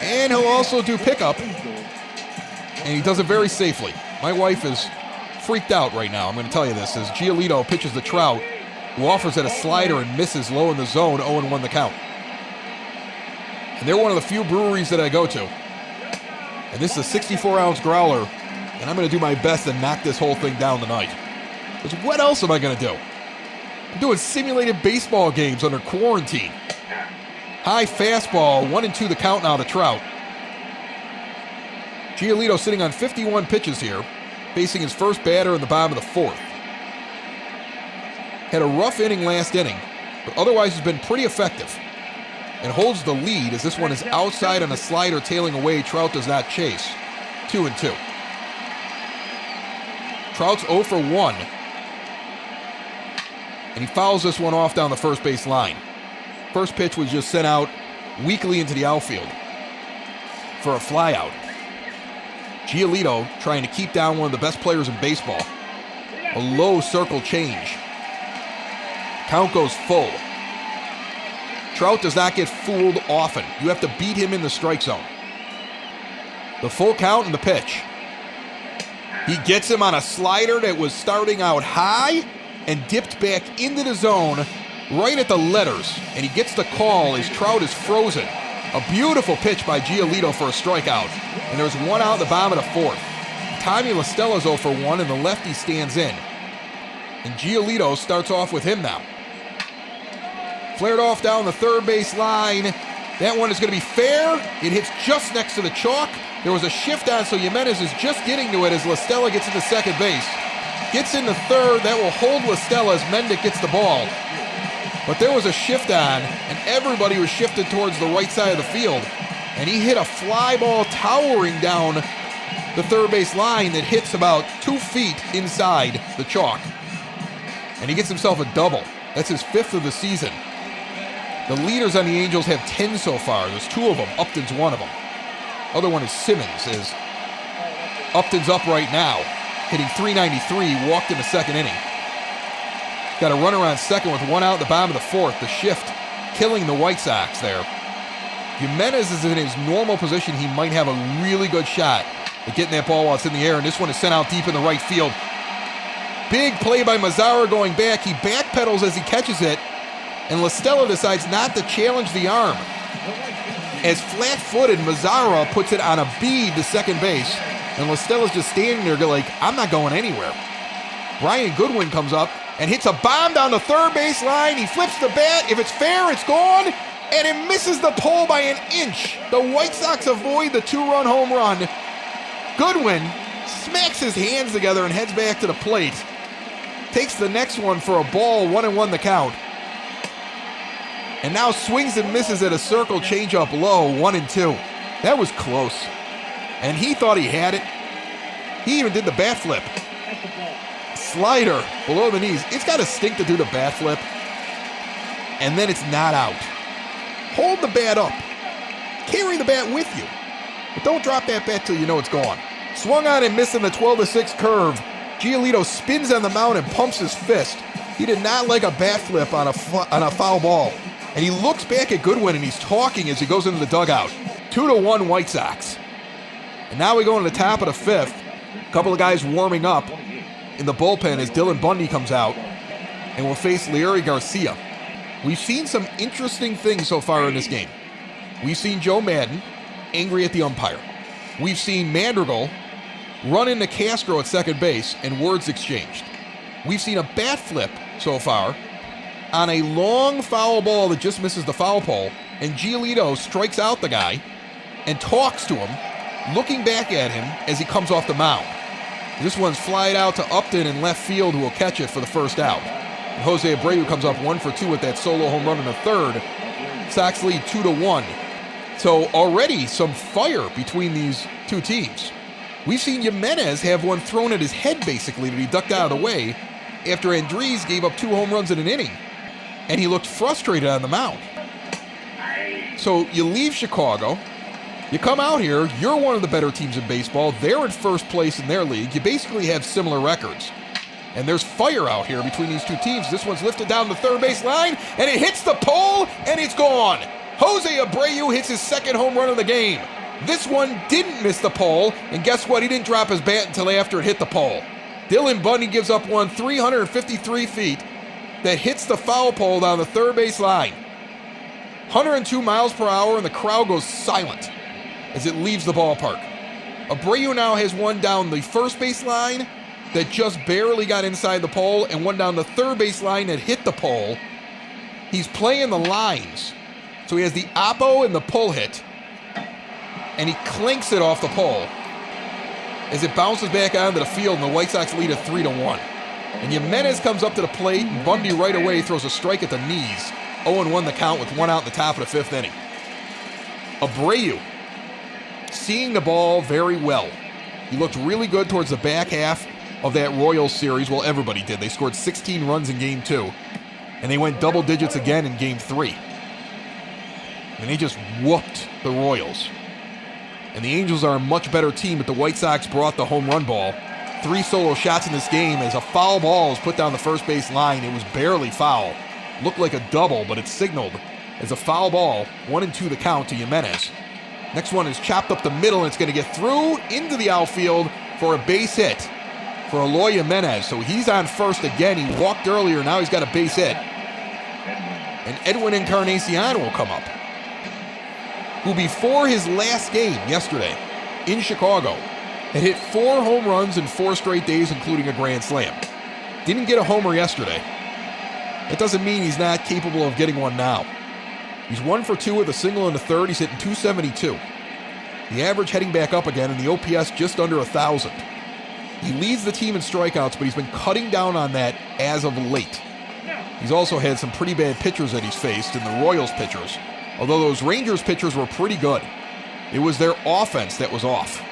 and he'll also do pickup, and he does it very safely. My wife is freaked out right now, I'm going to tell you this, as Giolito pitches the Trout, who offers at a slider and misses low in the zone, 0-1 the count. And they're one of the few breweries that I go to. And this is a 64-ounce growler, and I'm going to do my best to knock this whole thing down tonight. Because what else am I going to do? I'm doing simulated baseball games under quarantine. High fastball, 1-2 the count now to Trout. Giolito sitting on 51 pitches here, facing his first batter in the bottom of the 4th. Had a rough inning last inning, but otherwise has been pretty effective. And holds the lead as this one is outside on a slider tailing away. Trout does not chase. 2-2. Trout's 0 for 1. And he fouls this one off down the first base line. First pitch was just sent out weakly into the outfield for a flyout. Giolito trying to keep down one of the best players in baseball. A low circle change. Count goes full. Trout does not get fooled often. You have to beat him in the strike zone. The full count and the pitch. He gets him on a slider that was starting out high and dipped back into the zone right at the letters. And he gets the call as Trout is frozen. A beautiful pitch by Giolito for a strikeout. And there's 1 out at the bottom of the 4th. Tommy La Stella's 0 for 1 and the lefty stands in. And Giolito starts off with him now. Flared off down the third base line. That one is going to be fair. It hits just next to the chalk. There was a shift on, so Jimenez is just getting to it as La Stella gets into second base. Gets into third. That will hold La Stella as Mendick gets the ball. But there was a shift on, and everybody was shifted towards the right side of the field. And he hit a fly ball towering down the third base line that hits about 2 feet inside the chalk. And he gets himself a double. That's his 5th of the season. The leaders on the Angels have 10 so far. There's 2 of them. Upton's one of them. Other one is Simmons. Upton's up right now, hitting .393, walked in the second inning. Got a runner on second with 1 out at the bottom of the 4th. The shift killing the White Sox there. Jimenez is in his normal position. He might have a really good shot at getting that ball while it's in the air, and this one is sent out deep in the right field. Big play by Mazara going back. He backpedals as he catches it, and La Stella decides not to challenge the arm. As flat-footed, Mazara puts it on a bead to second base, and La Stella's just standing there like, I'm not going anywhere. Brian Goodwin comes up and hits a bomb down the third base line. He flips the bat. If it's fair, it's gone, and it misses the pole by an inch. The White Sox avoid the 2-run home run. Goodwin smacks his hands together and heads back to the plate. Takes the next one for a ball, 1-1 the count. And now swings and misses at a circle changeup low, 1-2. That was close. And he thought he had it. He even did the bat flip. Slider below the knees. It's got to stink to do the bat flip. And then it's not out. Hold the bat up. Carry the bat with you. But don't drop that bat till you know it's gone. Swung on and missed in the 12-6 curve. Giolito spins on the mound and pumps his fist. He did not like a bat flip on a foul ball. And he looks back at Goodwin and he's talking as he goes into the dugout. 2-1 White Sox. And now we go into the top of the fifth. A couple of guys warming up in the bullpen as Dylan Bundy comes out and will face Leury Garcia. We've seen some interesting things so far in this game. We've seen Joe Maddon angry at the umpire. We've seen Madrigal run into Castro at second base and words exchanged. We've seen a bat flip so far on a long foul ball that just misses the foul pole, and Giolito strikes out the guy and talks to him, looking back at him as he comes off the mound. This one's flied out to Upton in left field, who will catch it for the first out. And Jose Abreu comes up 1-for-2 with that solo home run in the third. Sox lead 2-1. So already some fire between these two teams. We've seen Jimenez have one thrown at his head, basically, that he ducked out of the way after Andriese gave up 2 home runs in an inning. And he looked frustrated on the mound. So you leave Chicago, you come out here, you're one of the better teams in baseball, they're in first place in their league, you basically have similar records. And there's fire out here between these two teams. This one's lifted down the third base line, and it hits the pole, and it's gone. Jose Abreu hits his second home run of the game. This one didn't miss the pole, and guess what? He didn't drop his bat until after it hit the pole. Dylan Bundy gives up one 353 feet that hits the foul pole down the third base line. 102 miles per hour, and the crowd goes silent as it leaves the ballpark. Abreu now has one down the first base line that just barely got inside the pole, and one down the third base line that hit the pole. He's playing the lines. So he has the oppo and the pull hit, and he clinks it off the pole as it bounces back onto the field, and the White Sox lead at 3-1. And Jimenez comes up to the plate, and Bundy right away throws a strike at the knees. 0-1 the count with one out in the top of the fifth inning. Abreu seeing the ball very well. He looked really good towards the back half of that Royals series. Well, everybody did. They scored 16 runs in Game 2, and they went double digits again in Game 3. And they just whooped the Royals. And the Angels are a much better team, but the White Sox brought the home run ball. 3 solo shots in this game as a foul ball was put down the first base line. It was barely foul. Looked like a double, but it's signaled as a foul ball. 1-2 the count to Jimenez. Next one is chopped up the middle, and it's going to get through into the outfield for a base hit for Eloy Jimenez. So he's on first again. He walked earlier. Now he's got a base hit. And Edwin Encarnacion will come up, who before his last game yesterday in Chicago had hit 4 home runs in 4 straight days, including a grand slam. Didn't get a homer yesterday. That doesn't mean he's not capable of getting one now. He's 1-for-2 with a single in the third. He's hitting .272. The average heading back up again, and the OPS just under 1,000. He leads the team in strikeouts, but he's been cutting down on that as of late. He's also had some pretty bad pitchers that he's faced in the Royals pitchers, although those Rangers pitchers were pretty good. It was their offense that was off.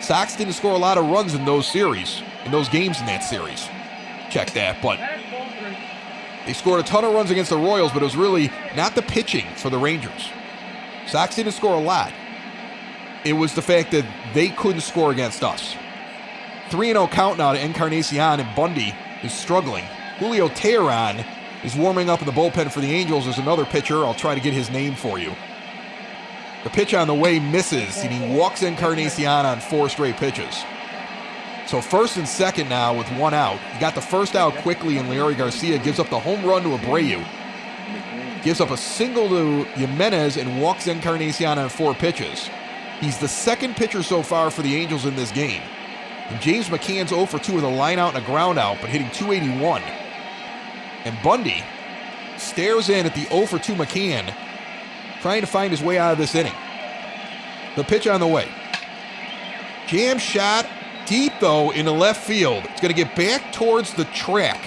Sox didn't score a lot of runs in those series, in those games in that series. Check that, but they scored a ton of runs against the Royals, but it was really not the pitching for the Rangers. Sox didn't score a lot. It was the fact that they couldn't score against us. 3-0 count now to Encarnacion, and Bundy is struggling. Julio Teheran is warming up in the bullpen for the Angels. There's another pitcher. I'll try to get his name for you. The pitch on the way misses, and he walks Encarnacion on 4 straight pitches. So first and second now with 1 out. He got the first out quickly, and Leury Garcia gives up the home run to Abreu. Gives up a single to Jimenez and walks Encarnacion on 4 pitches. He's the second pitcher so far for the Angels in this game. And James McCann's 0-for-2 with a line out and a ground out, but hitting .281. And Bundy stares in at the 0-for-2 McCann, trying to find his way out of this inning. The pitch on the way. Jam shot deep, though, into left field. It's going to get back towards the track.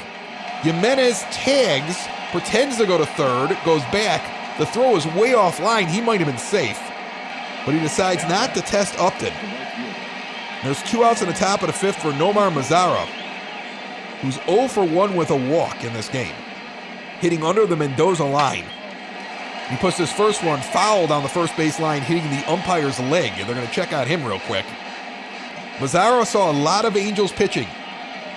Jimenez tags pretends to go to third, goes back. The throw is way offline. He might have been safe, but he decides not to test Upton. There's 2 outs in the top of the 5th for Nomar Mazara, who's 0 for 1 with a walk in this game, hitting under the Mendoza line. He puts his first one foul down the first base line, hitting the umpire's leg, and they're going to check out him real quick. Mazara saw a lot of Angels pitching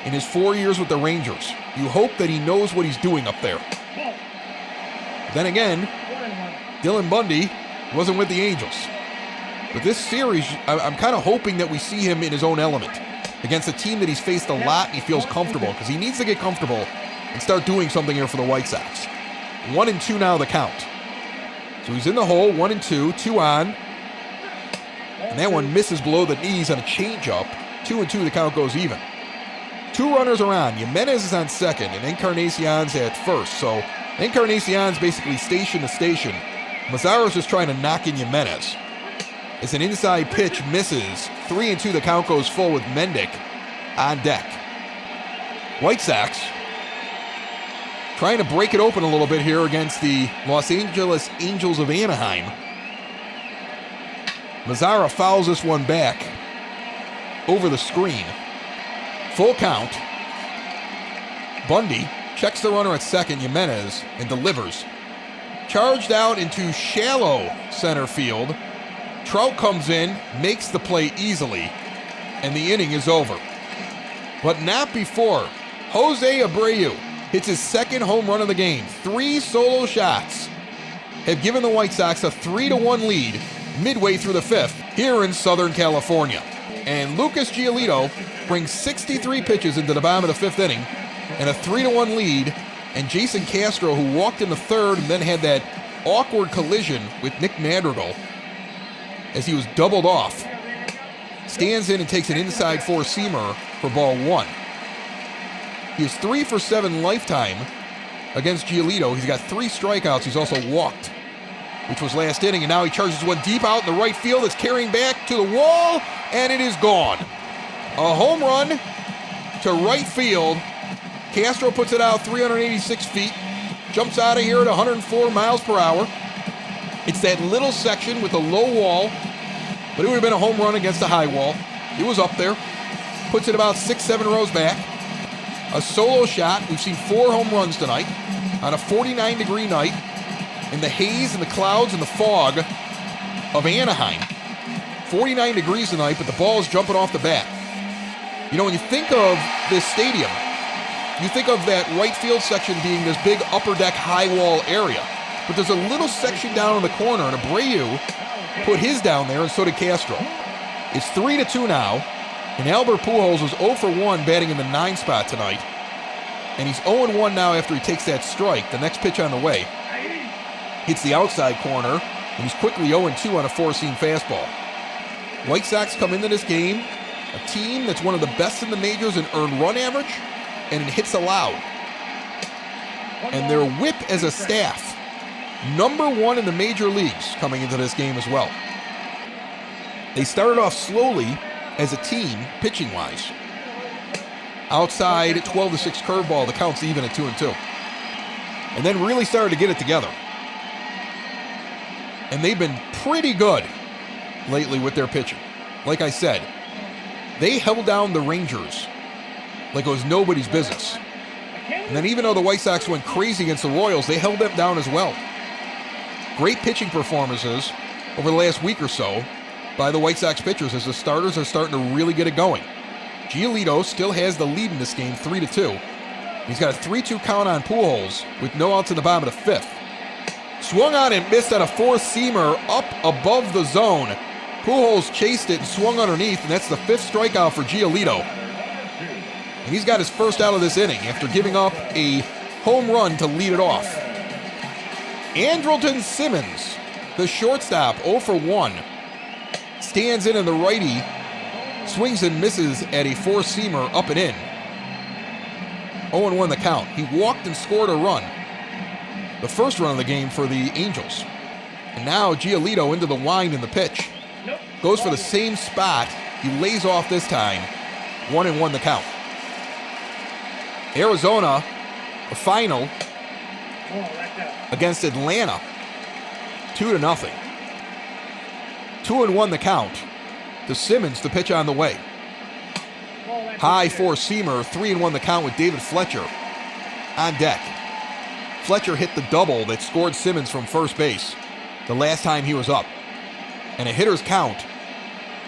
in his 4 years with the Rangers. You hope that he knows what he's doing up there. But then again, Dylan Bundy wasn't with the Angels. But this series, I'm kind of hoping that we see him in his own element against a team that he's faced a lot and he feels comfortable, because he needs to get comfortable and start doing something here for the White Sox. 1-2 now the count. So he's in the hole, 1-2, 2 on. And that one misses below the knees on a changeup. 2-2, the count goes even. 2 runners are on. Jimenez is on second, and Encarnacion's at first. So Encarnacion's basically station to station. Mazara's just trying to knock in Jimenez. As an inside pitch misses, 3-2, the count goes full with Mendick on deck. White Sox trying to break it open a little bit here against the Los Angeles Angels of Anaheim. Mazara fouls this one back over the screen. Full count. Bundy checks the runner at second, Jimenez, and delivers. Charged out into shallow center field. Trout comes in, makes the play easily, and the inning is over. But not before Jose Abreu hits his second home run of the game. 3 solo shots have given the White Sox a 3-1 lead midway through the 5th here in Southern California. And Lucas Giolito brings 63 pitches into the bottom of the 5th inning and a 3-1 lead. And Jason Castro, who walked in the 3rd and then had that awkward collision with Nick Madrigal as he was doubled off, stands in and takes an inside 4-seamer for ball 1. He is 3 for 7 lifetime against Giolito. He's got 3 strikeouts. He's also walked, which was last inning, and now he charges one deep out in the right field. It's carrying back to the wall, and it is gone. A home run to right field. Castro puts it out 386 feet, jumps out of here at 104 miles per hour. It's that little section with a low wall, but it would have been a home run against a high wall. It was up there. Puts it about 6-7 rows back. A solo shot. We've seen 4 home runs tonight on a 49-degree night in the haze and the clouds and the fog of Anaheim. 49 degrees tonight, but the ball is jumping off the bat. You know, when you think of this stadium, you think of that right field section being this big upper deck high wall area. But there's a little section down in the corner, and Abreu put his down there, and so did Castro. It's 3-2 now, and Albert Pujols was 0 for 1 batting in the 9 spot tonight. And he's 0-1 now after he takes that strike. The next pitch on the way hits the outside corner, and he's quickly 0-2 on a 4-seam fastball. White Sox come into this game, a team that's one of the best in the majors in earned run average and in hits allowed. And their whip as a staff, #1 in the major leagues coming into this game as well. They started off slowly as a team, pitching-wise. Outside 12-6 curveball, the count's even at 2-2. And then really started to get it together. And they've been pretty good lately with their pitching. Like I said, they held down the Rangers like it was nobody's business. And then even though the White Sox went crazy against the Royals, they held them down as well. Great pitching performances over the last week or so by the White Sox pitchers as the starters are starting to really get it going. Giolito still has the lead in this game, 3-2. He's got a 3-2 count on Pujols with no outs in the bottom of the 5th. Swung on and missed on a 4-seamer up above the zone. Pujols chased it and swung underneath, and that's the 5th strikeout for Giolito. And he's got his first out of this inning after giving up a home run to lead it off. Andrelton Simmons, the shortstop, 0 for 1. Stands in the righty, swings and misses at a 4-seamer up and in. 0-1 the count. He walked and scored a run. The first run of the game for the Angels. And now Giolito into the wind in the pitch. Goes for the same spot. He lays off this time. 1-1 the count. Arizona, a final against Atlanta. 2-0. 2-1 the count to Simmons to pitch on the way. High four-seamer, 3-1 the count with David Fletcher on deck. Fletcher hit the double that scored Simmons from first base the last time he was up. And a hitter's count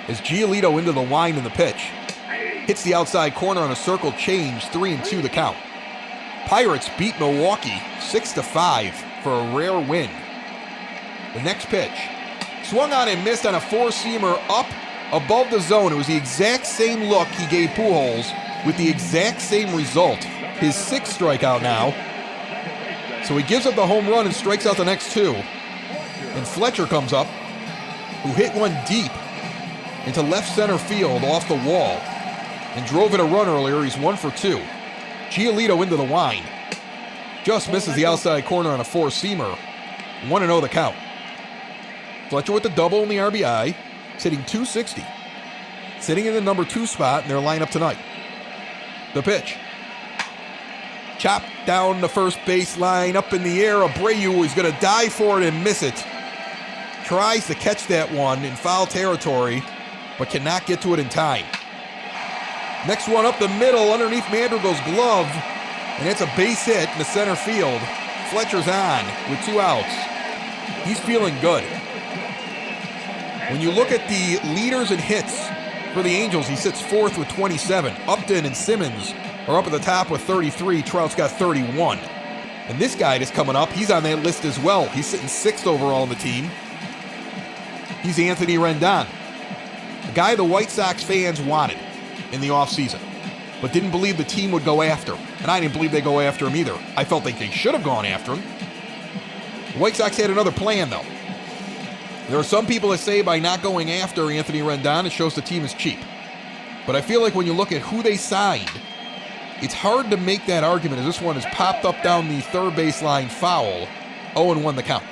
as Giolito into the line in the pitch. Hits the outside corner on a circle change, 3-2 the count. Pirates beat Milwaukee 6-5 for a rare win. The next pitch. Swung on and missed on a four-seamer up above the zone. It was the exact same look he gave Pujols with the exact same result. His sixth strikeout now. So he gives up the home run and strikes out the next two. And Fletcher comes up, who hit one deep into left center field off the wall and drove in a run earlier. He's 1 for 2. Giolito into the line. Just misses the outside corner on a four-seamer. 1-0 the count. Fletcher with the double and the RBI, sitting 260. Sitting in the number 2 spot in their lineup tonight. The pitch. Chopped down the first baseline, up in the air. Abreu is going to dive for it and miss it. Tries to catch that one in foul territory, but cannot get to it in time. Next one up the middle, underneath Madrigal's glove, and it's a base hit in the center field. Fletcher's on with 2 outs. He's feeling good. When you look at the leaders in hits for the Angels, he sits 4th with 27. Upton and Simmons are up at the top with 33. Trout's got 31. And this guy that's coming up, he's on that list as well. He's sitting 6th overall on the team. He's Anthony Rendon, a guy the White Sox fans wanted in the offseason, but didn't believe the team would go after. And I didn't believe they'd go after him either. I felt like they should have gone after him. The White Sox had another plan, though. There are some people that say by not going after Anthony Rendon, it shows the team is cheap. But I feel like when you look at who they signed, it's hard to make that argument as this one is popped up down the third baseline foul. 0-1 the count.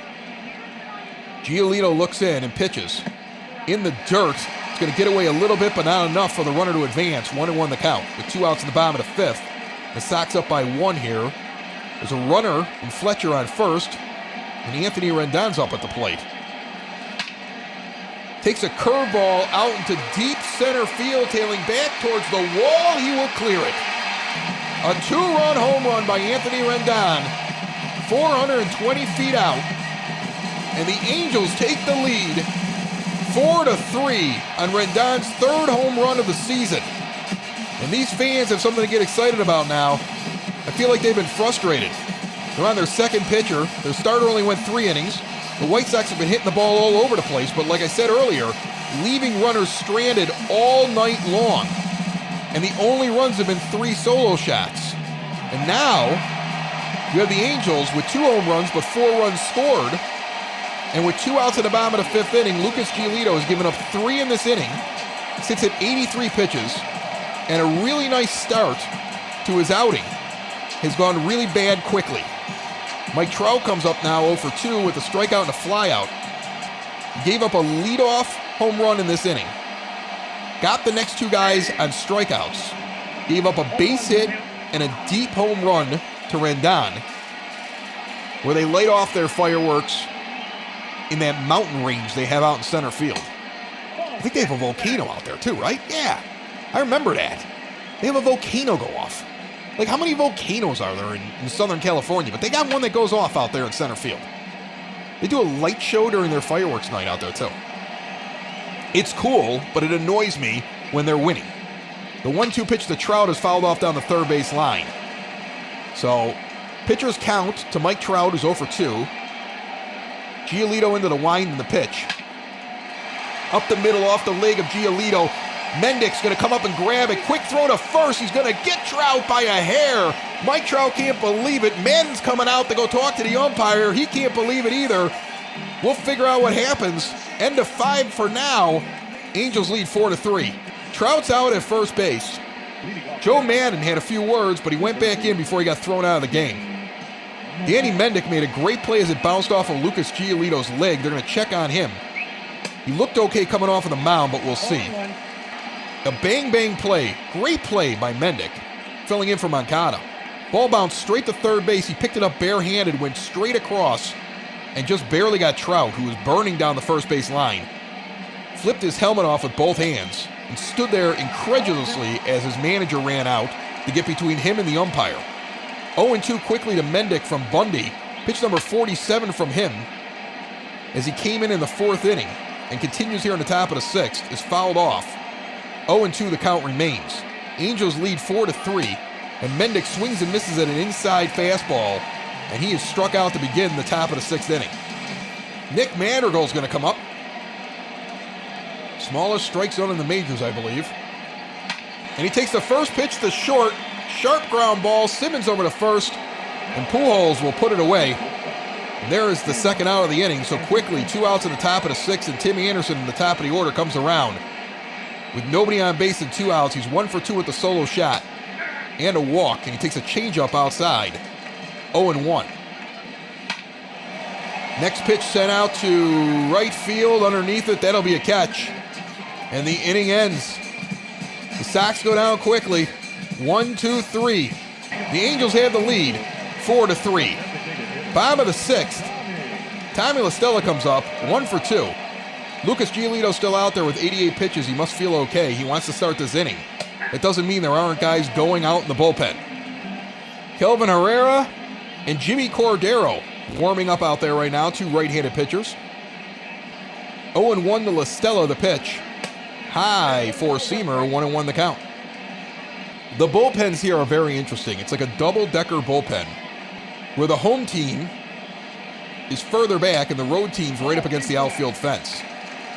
Giolito looks in and pitches. In the dirt. It's going to get away a little bit, but not enough for the runner to advance. 1-1 the count. With 2 outs in the bottom of the 5th. The Sox up by 1 here. There's a runner and Fletcher on first. And Anthony Rendon's up at the plate. Takes a curveball out into deep center field, tailing back towards the wall. He will clear it. A 2-run home run by Anthony Rendon. 420 feet out. And the Angels take the lead 4-3 on Rendon's 3rd home run of the season. And these fans have something to get excited about now. I feel like they've been frustrated. They're on their 2nd pitcher. Their starter only went 3 innings. The White Sox have been hitting the ball all over the place, but like I said earlier, leaving runners stranded all night long. And the only runs have been 3 solo shots. And now, you have the Angels with 2 home runs, but 4 runs scored. And with 2 outs at the bottom of the 5th inning, Lucas Giolito has given up 3 in this inning, sits at 83 pitches, and a really nice start to his outing has gone really bad quickly. Mike Trout comes up now 0 for 2 with a strikeout and a flyout. He gave up a leadoff home run in this inning. Got the next 2 guys on strikeouts. Gave up a base hit and a deep home run to Rendon, where they light off their fireworks in that mountain range they have out in center field. I think they have a volcano out there too, right? Yeah, I remember that. They have a volcano go off. Like, how many volcanoes are there in Southern California? But they got one that goes off out there in center field. They do a light show during their fireworks night out there too. It's cool, but it annoys me when they're winning. The 1-2 pitch to Trout is fouled off down the third base line. So, pitcher's count to Mike Trout, who's 0 for 2. Giolito into the wind in the pitch. Up the middle off the leg of Giolito. Mendick's going to come up and grab it. Quick throw to first. He's going to get Trout by a hair. Mike Trout can't believe it. Madden's coming out to go talk to the umpire. He can't believe it either. We'll figure out what happens. End of 5 for now. Angels lead 4-3. Trout's out at first base. Joe Madden had a few words, but he went back in before he got thrown out of the game. Danny Mendick made a great play as it bounced off of Lucas Giolito's leg. They're going to check on him. He looked okay coming off of the mound, but we'll see. A bang-bang play. Great play by Mendick, filling in for Moncada. Ball bounced straight to third base. He picked it up barehanded, went straight across, and just barely got Trout, who was burning down the first base line. Flipped his helmet off with both hands and stood there incredulously as his manager ran out to get between him and the umpire. 0-2 quickly to Mendick from Bundy. Pitch number 47 from him as he came in the fourth inning and continues here in the top of the sixth, is fouled off. 0-2 the count remains. Angels lead 4-3, and Mendick swings and misses at an inside fastball, and he is struck out to begin the top of the sixth inning. Nick Madrigal's going to come up. Smallest strike zone in the majors, I believe. And he takes the first pitch to short. Sharp ground ball. Simmons over to first. And Pujols will put it away. And there is the second out of the inning. So quickly, 2 outs in the top of the sixth, and Tim Anderson in the top of the order comes around. With nobody on base and 2 outs, he's 1 for 2 with the solo shot and a walk. And he takes a changeup outside. 0-1. Next pitch sent out to right field. Underneath it, that'll be a catch. And the inning ends. The Sox go down quickly. 1-2-3. The Angels have the lead. 4-3. Bottom of the sixth. Tommy La Stella comes up. 1 for 2. Lucas Giolito still out there with 88 pitches. He must feel okay. He wants to start this inning. That doesn't mean there aren't guys going out in the bullpen. Kelvin Herrera and Jimmy Cordero warming up out there right now. 2 right-handed pitchers. 0-1 to La Stella, the pitch. High four-seamer, 1-1 the count. The bullpens here are very interesting. It's like a double-decker bullpen where the home team is further back and the road team's right up against the outfield fence.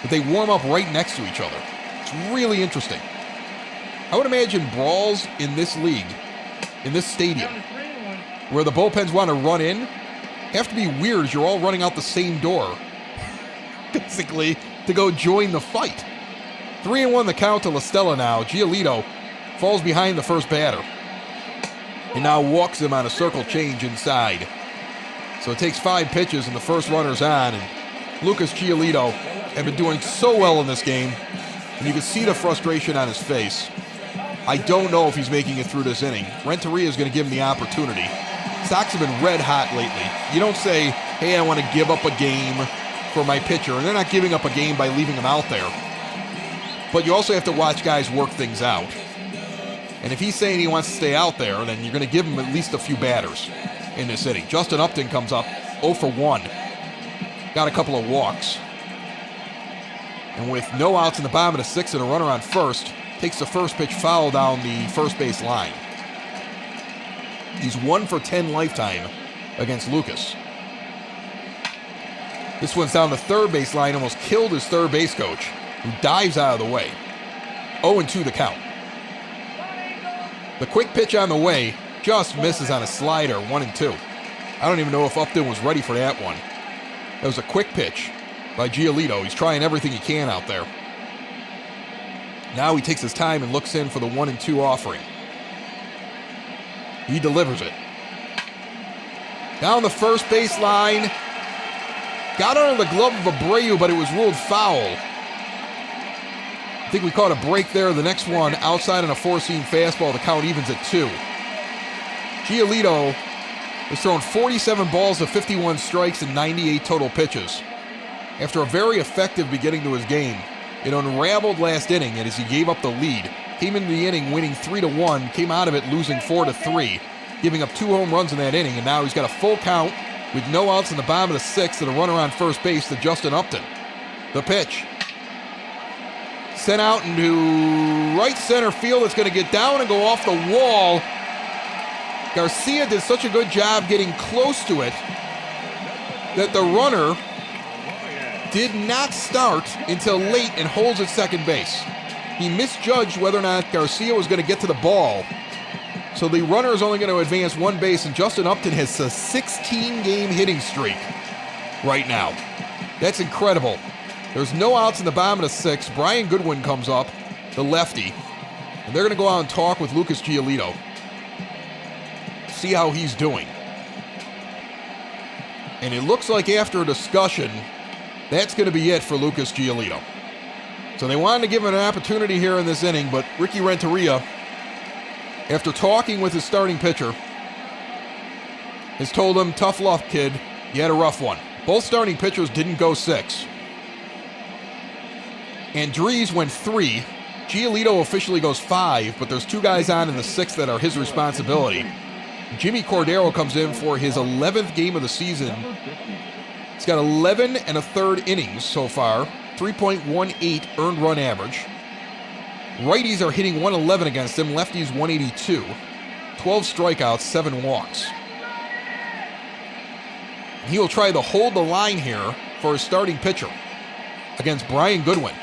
But they warm up right next to each other. It's really interesting. I would imagine brawls in this league, in this stadium, where the bullpens want to run in, have to be weird as you're all running out the same door, basically, to go join the fight. 3-1 the count to La Stella now. Giolito falls behind the first batter and now walks him on a circle change inside. So it takes 5 pitches and the first runner's on, and Lucas Giolito had been doing so well in this game, and you can see the frustration on his face. I don't know if he's making it through this inning. Renteria is going to give him the opportunity. Sox have been red hot lately. You don't say, hey, I want to give up a game for my pitcher, and they're not giving up a game by leaving him out there. But you also have to watch guys work things out. And if he's saying he wants to stay out there, then you're going to give him at least a few batters in this inning. Justin Upton comes up 0 for 1. Got a couple of walks. And with no outs in the bottom of the sixth and a runner on first, takes the first pitch foul down the first base line. He's 1 for 10 lifetime against Lucas. This one's down the third base line, almost killed his third base coach, who dives out of the way. 0-2 the count. The quick pitch on the way just misses on a slider, 1-2. I don't even know if Upton was ready for that one. That was a quick pitch by Giolito. He's trying everything he can out there. Now he takes his time and looks in for the 1-2 offering. He delivers it. Down the first base line. Got under the glove of Abreu, but it was ruled foul. I think we caught a break there. The next one outside on a four-seam fastball. The count evens at 2. Giolito has thrown 47 balls to 51 strikes and 98 total pitches. After a very effective beginning to his game, it unraveled last inning, and as he gave up the lead, came into the inning winning 3-1, came out of it losing 4-3, giving up 2 home runs in that inning, and now he's got a full count with no outs in the bottom of the sixth and a runner on first base to Justin Upton. The pitch. Sent out into right center field. It's going to get down and go off the wall. Garcia did such a good job getting close to it that the runner did not start until late and holds at second base. He misjudged whether or not Garcia was going to get to the ball. So the runner is only going to advance 1 base, and Justin Upton has a 16-game hitting streak right now. That's incredible. There's no outs in the bottom of the sixth. Brian Goodwin comes up, the lefty, and they're going to go out and talk with Lucas Giolito. See how he's doing. And it looks like after a discussion, that's going to be it for Lucas Giolito. So they wanted to give him an opportunity here in this inning, but Ricky Renteria, after talking with his starting pitcher, has told him, tough luck, kid. You had a rough one. Both starting pitchers didn't go 6. Andriese went 3. Giolito officially goes 5, but there's 2 guys on in the 6th that are his responsibility. Jimmy Cordero comes in for his 11th game of the season. He's got 11 1/3 innings so far, 3.18 earned run average. Righties are hitting 111 against him, lefties 182. 12 strikeouts, 7 walks. He will try to hold the line here for his starting pitcher against Brian Goodwin,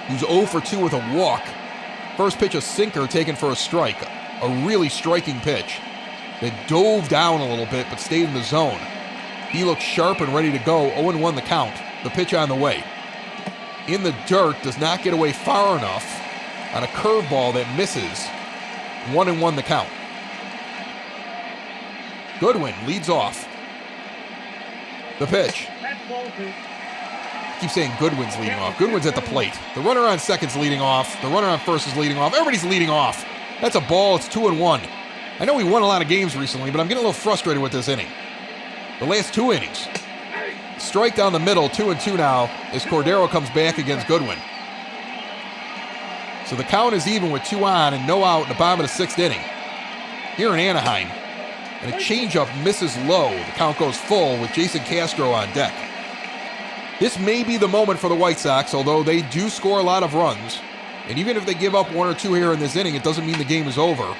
who's 0 for 2 with a walk. First pitch, a sinker taken for a strike. A really striking pitch that dove down a little bit but stayed in the zone. He looks sharp and ready to go. 0-1 the count. The pitch on the way. In the dirt, does not get away far enough on a curveball that misses. 1-1 the count. Goodwin leads off. The pitch. I keep saying Goodwin's leading off. Goodwin's at the plate. The runner on second's leading off. The runner on first is leading off. Everybody's leading off. That's a ball. It's 2-1. I know we won a lot of games recently, but I'm getting a little frustrated with this inning. The last 2 innings. Strike down the middle, 2-2 now, as Cordero comes back against Goodwin. So the count is even with 2 on and no out in the bottom of the 6th inning. Here in Anaheim. And a changeup misses low. The count goes full with Jason Castro on deck. This may be the moment for the White Sox, although they do score a lot of runs. And even if they give up 1 or 2 here in this inning, it doesn't mean the game is over,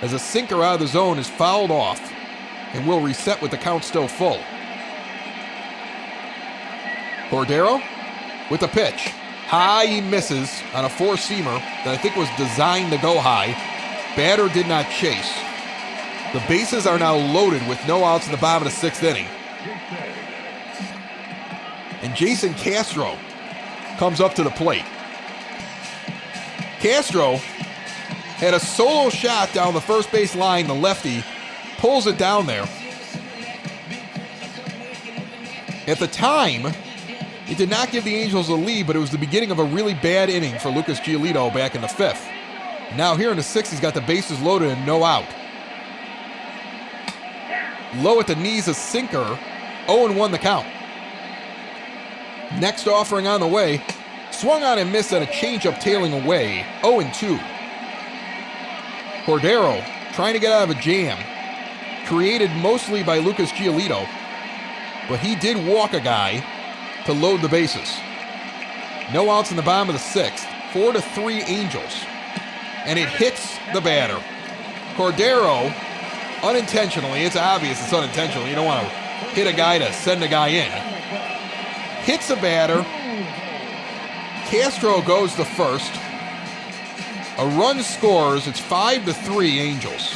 as a sinker out of the zone is fouled off and will reset with the count still full. Cordero with the pitch. High, he misses on a 4-seamer that I think was designed to go high. Batter did not chase. The bases are now loaded with no outs in the bottom of the 6th inning. And Jason Castro comes up to the plate. Castro had a solo shot down the first base line. The lefty pulls it down there. At the time, it did not give the Angels a lead, but it was the beginning of a really bad inning for Lucas Giolito back in the 5th. Now here in the 6th, he's got the bases loaded and no out. Low at the knees, a sinker. 0-1 the count. Next offering on the way. Swung on and missed on a changeup tailing away. 0-2. Cordero trying to get out of a jam. Created mostly by Lucas Giolito. But he did walk a guy to load the bases. No outs in the bottom of the 6th. 4-3 Angels. And it hits the batter. Cordero, unintentionally, it's obvious it's unintentional. You don't want to hit a guy to send a guy in. Hits a batter. Castro goes to first. A run scores. It's 5-3 Angels.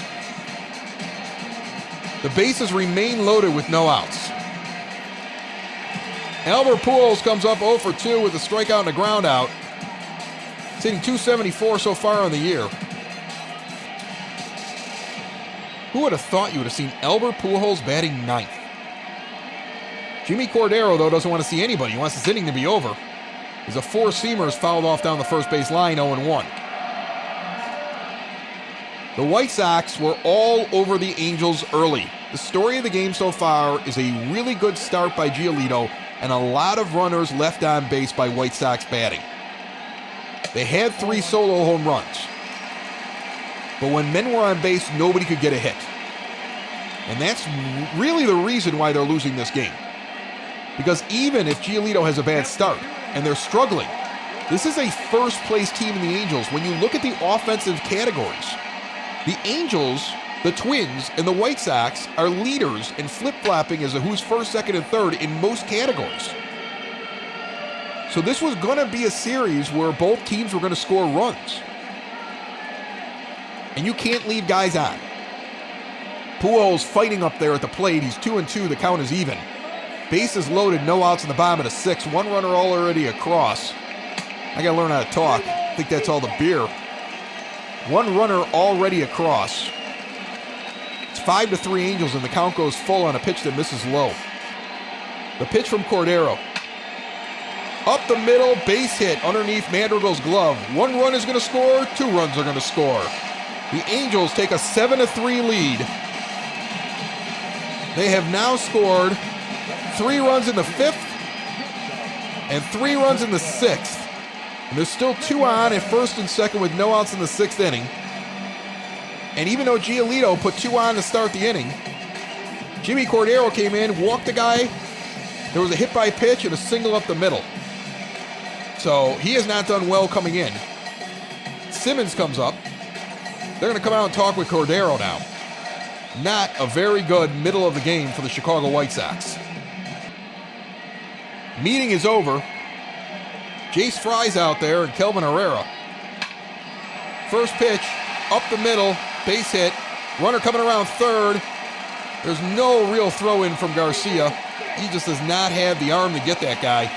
The bases remain loaded with no outs. Albert Pujols comes up 0 for 2 with a strikeout and a ground out. He's hitting .274 so far on the year. Who would have thought you would have seen Albert Pujols batting 9th? Jimmy Cordero, though, doesn't want to see anybody. He wants this inning to be over. As a 4-seamer is fouled off down the first base line, 0-1. The White Sox were all over the Angels early. The story of the game so far is a really good start by Giolito and a lot of runners left on base by White Sox batting. They had 3 solo home runs. But when men were on base, nobody could get a hit. And that's really the reason why they're losing this game. Because even if Giolito has a bad start and they're struggling, this is a first-place team in the Angels. When you look at the offensive categories, the Angels, the Twins, and the White Sox are leaders in flip-flopping as to who's first, second, and third in most categories. So this was going to be a series where both teams were going to score runs. And you can't leave guys on. Pujols fighting up there at the plate. He's 2-2. The count is even. Bases loaded, no outs in the bottom of the 6th. 1 runner already across. I got to learn how to talk. I think that's all the beer. 1 runner already across. It's 5-3 Angels, and the count goes full on a pitch that misses low. The pitch from Cordero. Up the middle, base hit underneath Madrigal's glove. 1 run is going to score. 2 runs are going to score. The Angels take a 7-3 lead They have now scored 3 runs in the 5th and 3 runs in the 6th. And there's still 2 on at first and second with no outs in the 6th inning. And even though Giolito put 2 on to start the inning, Jimmy Cordero came in, walked the guy. There was a hit by pitch and a single up the middle. So he has not done well coming in. Simmons comes up. They're going to come out and talk with Cordero now. Not a very good middle of the game for the Chicago White Sox. Meeting is over. Jace Fry's out there and Kelvin Herrera. First pitch, up the middle, base hit. Runner coming around third. There's no real throw in from Garcia. He just does not have the arm to get that guy.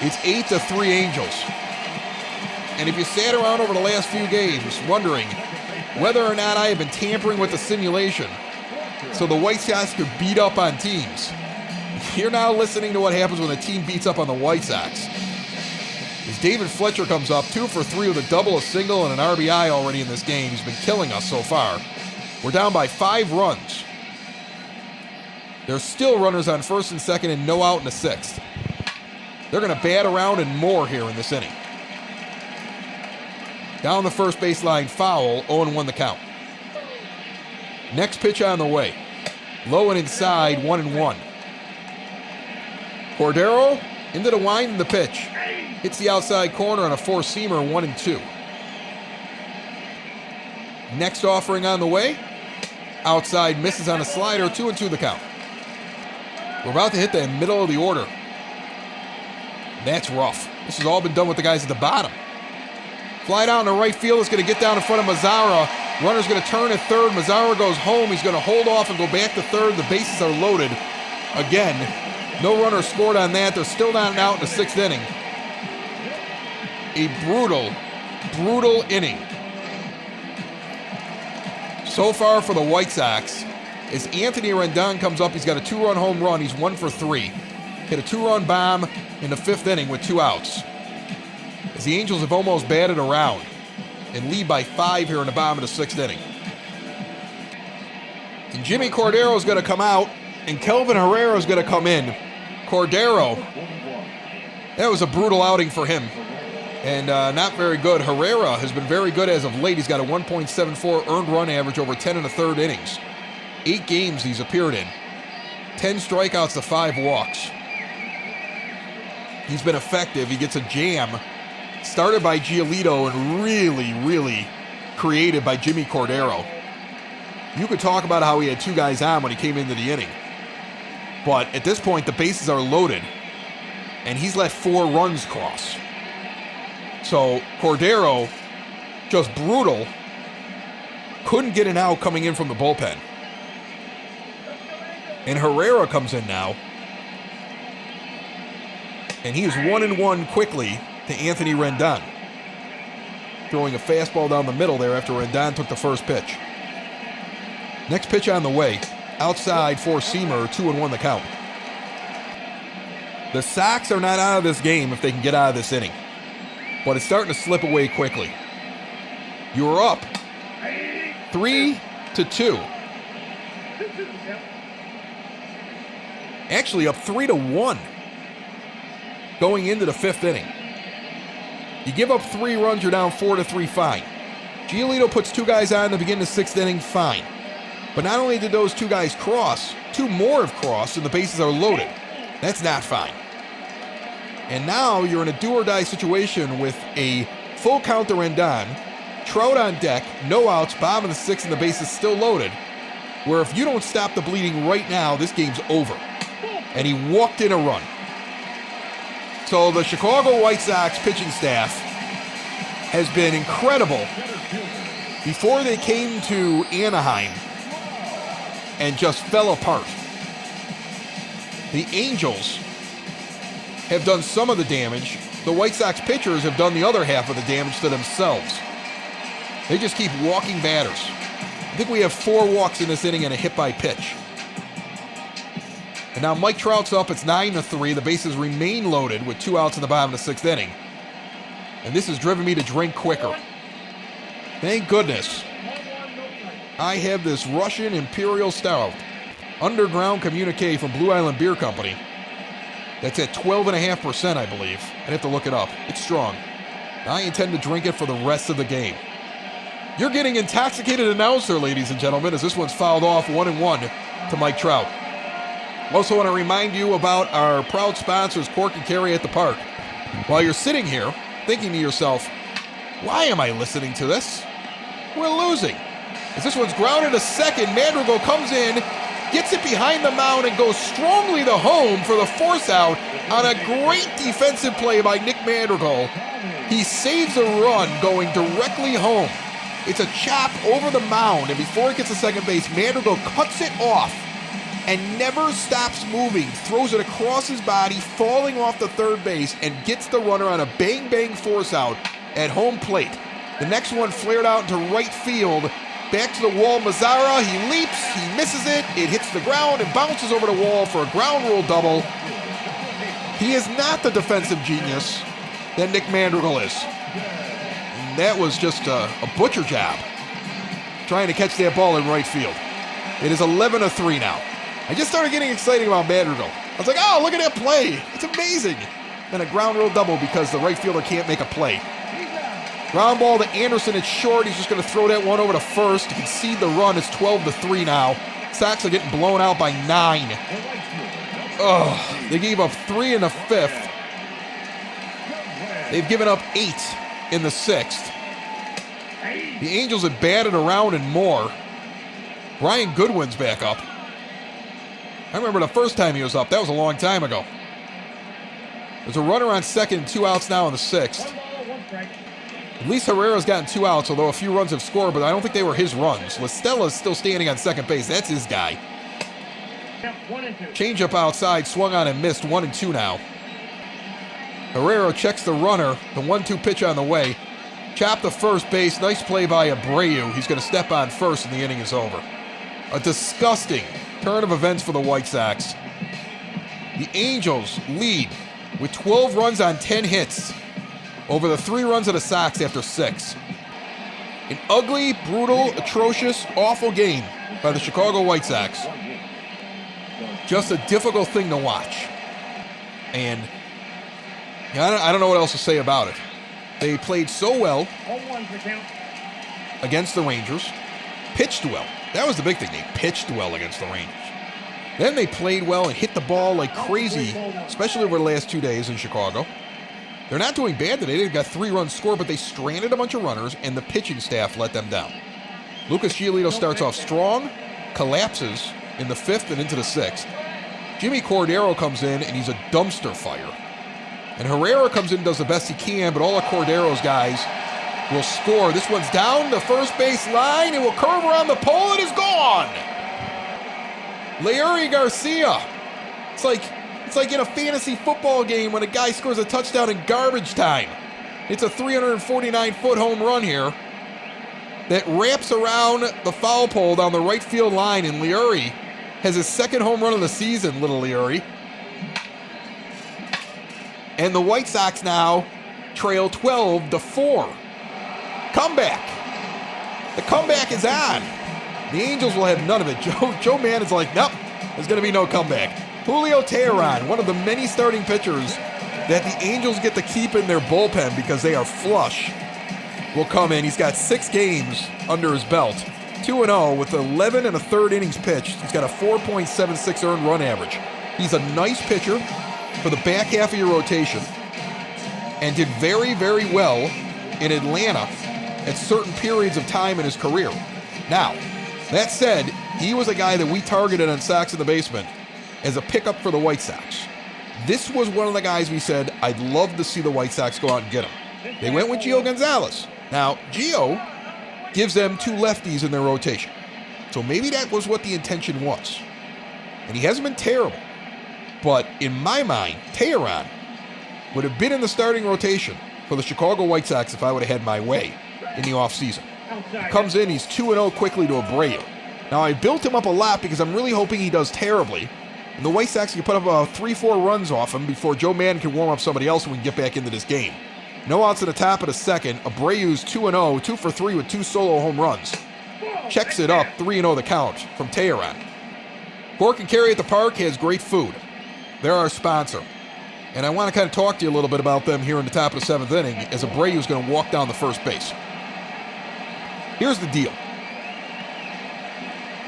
It's 8-3 Angels. And if you sat around over the last few games wondering whether or not I have been tampering with the simulation so the White Sox could beat up on teams, you're now listening to what happens when a team beats up on the White Sox. As David Fletcher comes up, 2 for 3 with a double, a single, and an RBI already in this game. He's been killing us so far. We're down by 5 runs. There's still runners on first and second and no out in the 6th. They're going to bat around and more here in this inning. Down the first baseline, foul, 0-1 the count. Next pitch on the way. Low and inside, 1-1. Cordero into the wind and the pitch. Hits the outside corner on a 4-seamer, 1-2. Next offering on the way. Outside, misses on a slider, 2-2 the count. We're about to hit the middle of the order. That's rough. This has all been done with the guys at the bottom. Fly down to right field. It's going to get down in front of Mazara. Runner's going to turn at third. Mazara goes home. He's going to hold off and go back to third. The bases are loaded. Again, no runner scored on that. They're still not out in the 6th inning. A brutal, brutal inning. So far for the White Sox, as Anthony Rendon comes up, he's got a 2-run home run. He's 1 for 3. Hit a 2-run bomb in the 5th inning with 2 outs. As the Angels have almost batted around and lead by 5 here in the bottom of the 6th inning. And Jimmy Cordero is going to come out, and Kelvin Herrera is going to come in. Cordero, that was a brutal outing for him. And not very good. Herrera has been very good as of late. He's got a 1.74 earned run average over 10 1/3 innings. 8 games he's appeared in. 10 strikeouts to 5 walks. He's been effective. He gets a jam. Started by Giolito and really, really created by Jimmy Cordero. You could talk about how he had 2 guys on when he came into the inning. But at this point, the bases are loaded. And he's let 4 runs cross. So Cordero, just brutal, couldn't get an out coming in from the bullpen. And Herrera comes in now. And he is 1-1 quickly to Anthony Rendon. Throwing a fastball down the middle there after Rendon took the first pitch. Next pitch on the way. Outside 4-seamer, 2-1 the count. The Sox are not out of this game if they can get out of this inning. But it's starting to slip away quickly. You're up 3-2. Actually up 3-1 going into the 5th inning. You give up 3 runs, you're down 4-3, fine. Giolito puts 2 guys on in the beginning of the 6th inning, fine. But not only did those 2 guys cross, 2 more have crossed and the bases are loaded. That's not fine. And now you're in a do-or-die situation with a full count to Rendon, Trout on deck, no outs, bottom of the 6th, and the bases still loaded, where if you don't stop the bleeding right now, this game's over. And he walked in a run. So the Chicago White Sox pitching staff has been incredible before they came to Anaheim and just fell apart. The Angels have done some of the damage. The White Sox pitchers have done the other half of the damage to themselves. They just keep walking batters. I think we have 4 walks in this inning and a hit by pitch. And now Mike Trout's up. It's 9-3. The bases remain loaded with 2 outs in the bottom of the 6th inning. And this has driven me to drink quicker. Thank goodness I have this Russian Imperial Stout. underground communique from Blue Island Beer Company. That's at 12.5%, I believe. I'd have to look it up. It's strong. I intend to drink it for the rest of the game. You're getting intoxicated announcer, ladies and gentlemen, as this one's fouled off 1-1 to Mike Trout. Also want to remind you about our proud sponsors, Cork and Kerry at the Park. While you're sitting here thinking to yourself, why am I listening to this? We're losing. As this one's grounded to second, Madrigal comes in, gets it behind the mound, and goes strongly to home for the force out on a great defensive play by Nick Madrigal. He saves a run going directly home. It's a chop over the mound, and before it gets to second base, Madrigal cuts it off and never stops moving, throws it across his body, falling off the third base, and gets the runner on a bang-bang force out at home plate. The next one flared out into right field. Back to the wall, Mazara, he leaps, he misses it, it hits the ground and bounces over the wall for a ground rule double. He is not the defensive genius that Nick Madrigal is. And that was just a butcher job, trying to catch that ball in right field. It is 11-3 now. I just started getting excited about Madrigal. I was like, oh, look at that play. It's amazing. Then a ground rule double because the right fielder can't make a play. Ground ball to Anderson at short. He's just going to throw that one over to first to concede the run. It's 12-3 now. Sox are getting blown out by 9. Ugh, they gave up 3 in the 5th. They've given up 8 in the 6th. The Angels have batted around and more. Brian Goodwin's back up. I remember the first time he was up. That was a long time ago. There's a runner on second, 2 outs now in the 6th. Luis Herrera's gotten 2 outs, although a few runs have scored, but I don't think they were his runs. Lestella's still standing on second base. That's his guy. Changeup outside, swung on and missed. 1-2 now. Herrera checks the runner. The 1-2 pitch on the way. Chop to first base. Nice play by Abreu. He's going to step on first and the inning is over. A disgusting turn of events for the White Sox. The Angels lead with 12 runs on 10 hits over the 3 runs of the Sox after 6. An ugly, brutal, atrocious, awful game by the Chicago White Sox. Just a difficult thing to watch. And I don't know what else to say about it. They played so well against the Rangers, pitched well. That was the big thing. They pitched well against the Rangers. Then they played well and hit the ball like crazy, especially over the last 2 days in Chicago. They're not doing bad today. They've got 3 runs scored, but they stranded a bunch of runners, and the pitching staff let them down. Lucas Giolito starts off strong, collapses in the 5th and into the 6th. Jimmy Cordero comes in, and he's a dumpster fire. And Herrera comes in and does the best he can, but all of Cordero's guys will score. This one's down the first base line. It will curve around the pole. It is gone. Leury Garcia. It's like in a fantasy football game when a guy scores a touchdown in garbage time. It's a 349-foot home run here that wraps around the foul pole down the right field line, and Leury has his 2nd home run of the season, little Leury. And the White Sox now trail 12-4. Comeback. The comeback is on. The Angels will have none of it. Joe Mann is like, nope, there's going to be no comeback. Julio Teheran, one of the many starting pitchers that the Angels get to keep in their bullpen because they are flush, will come in. He's got 6 games under his belt. 2-0 with 11 1/3 innings pitched. He's got a 4.76 earned run average. He's a nice pitcher for the back half of your rotation and did very, very well in Atlanta at certain periods of time in his career. Now, that said, he was a guy that we targeted on Sox in the Basement as a pickup for the White Sox. This was one of the guys we said, I'd love to see the White Sox go out and get him. They went with Gio Gonzalez. Now, Gio gives them 2 lefties in their rotation. So maybe that was what the intention was. And he hasn't been terrible. But in my mind, Teheran would have been in the starting rotation for the Chicago White Sox if I would have had my way in the offseason. He comes in, he's 2-0 quickly to Abreu. Now, I built him up a lot because I'm really hoping he does terribly. And the White Sox can put up about 3-4 runs off him before Joe Mann can warm up somebody else and we can get back into this game. No outs at the top of the 2nd. Abreu's 2-0, 2 for 3 with 2 solo home runs. Checks it up, 3-0 the count from Teheran. Cork and Kerry at the Park has great food. They're our sponsor. And I want to kind of talk to you a little bit about them here in the top of the 7th inning as Abreu's going to walk down the first base. Here's the deal.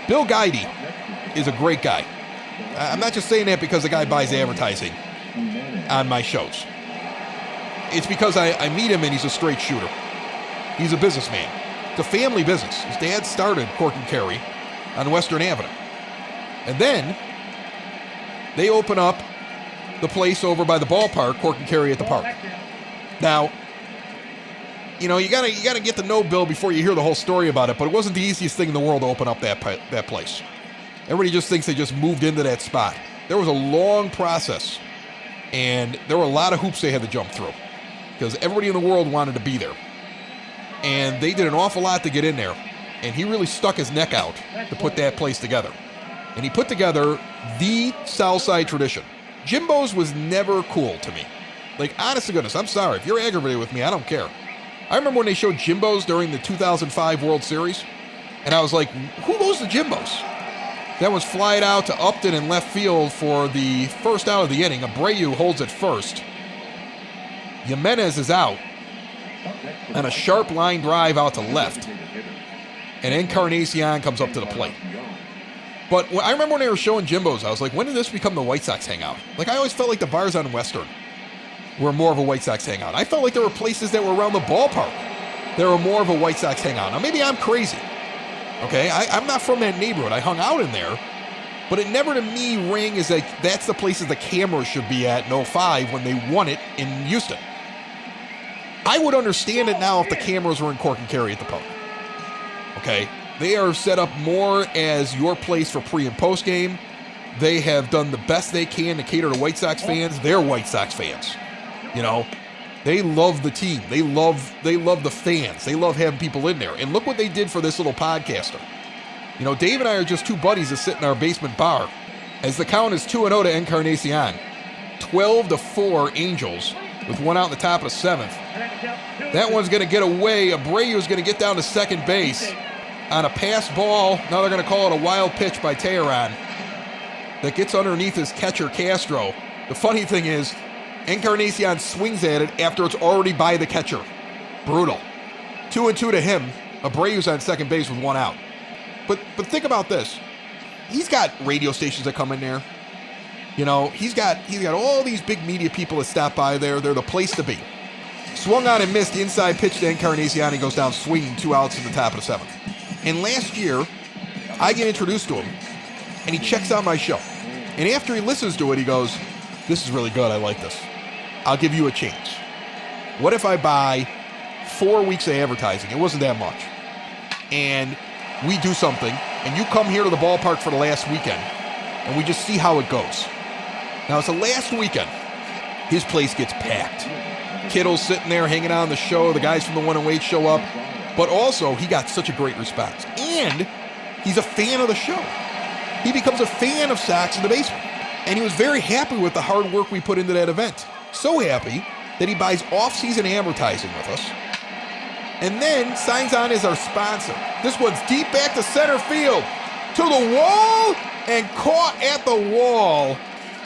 Bill Guidi is a great guy. I'm not just saying that because the guy buys advertising on my shows. It's because I meet him and he's a straight shooter. He's a businessman. It's a family business. His dad started Cork and Kerry on Western Avenue. And then they open up the place over by the ballpark, Cork and Kerry at the Park. Now, you gotta get to know Bill before you hear the whole story about it, but it wasn't the easiest thing in the world to open up that place. Everybody just thinks they just moved into that spot. There was a long process, and there were a lot of hoops they had to jump through because everybody in the world wanted to be there. And they did an awful lot to get in there, and he really stuck his neck out to put that place together. And he put together the Southside tradition. Jimbo's was never cool to me. Like, honest to goodness, I'm sorry. If you're aggravated with me, I don't care. I remember when they showed Jimbo's during the 2005 World Series, and I was like, who goes to Jimbo's? That was flied out to Upton in left field for the first out of the inning. Abreu holds it first. Jimenez is out on a sharp line drive out to left. And Encarnacion comes up to the plate. But I remember when they were showing Jimbo's, I was like, when did this become the White Sox hangout? Like, I always felt like the bars on Western were more of a White Sox hangout. I felt like there were places that were around the ballpark that were more of a White Sox hangout. Now, maybe I'm crazy. Okay, I'm not from that neighborhood. I hung out in there. But it never to me rang as like that's the places the cameras should be at in 05 when they won it in Houston. I would understand it now if the cameras were in Cork and Kerry at the Park. Okay, they are set up more as your place for pre and post game. They have done the best they can to cater to White Sox fans. They're White Sox fans. You know, they love the team. They love the fans. They love having people in there. And look what they did for this little podcaster. You know, Dave and I are just two buddies that sit in our basement bar. As the count is 2-0 to Encarnacion. 12-4 Angels with one out in the top of the 7th. That one's going to get away. Abreu is going to get down to second base on a pass ball. Now they're going to call it a wild pitch by Teheran that gets underneath his catcher, Castro. The funny thing is, Encarnacion swings at it after it's already by the catcher. Brutal. 2-2 to him. Abreu's on second base with one out. But think about this. He's got radio stations that come in there. You know, he's got all these big media people that stop by there. They're the place to be. Swung on and missed inside pitch to Encarnacion. He goes down swinging, 2 outs in the top of the 7th. And last year, I get introduced to him, and he checks out my show. And after he listens to it, he goes, "This is really good. I like this. I'll give you a chance. What if I buy 4 weeks of advertising?" It wasn't that much. "And we do something, and you come here to the ballpark for the last weekend, and we just see how it goes." Now, it's the last weekend. His place gets packed. Kittle's sitting there hanging out on the show. The guys from the 108 show up. But also, he got such a great response. And he's a fan of the show. He becomes a fan of Sox in the Basement. And he was very happy with the hard work we put into that event. So happy that he buys off-season advertising with us. And then signs on as our sponsor. This one's deep back to center field. To the wall and caught at the wall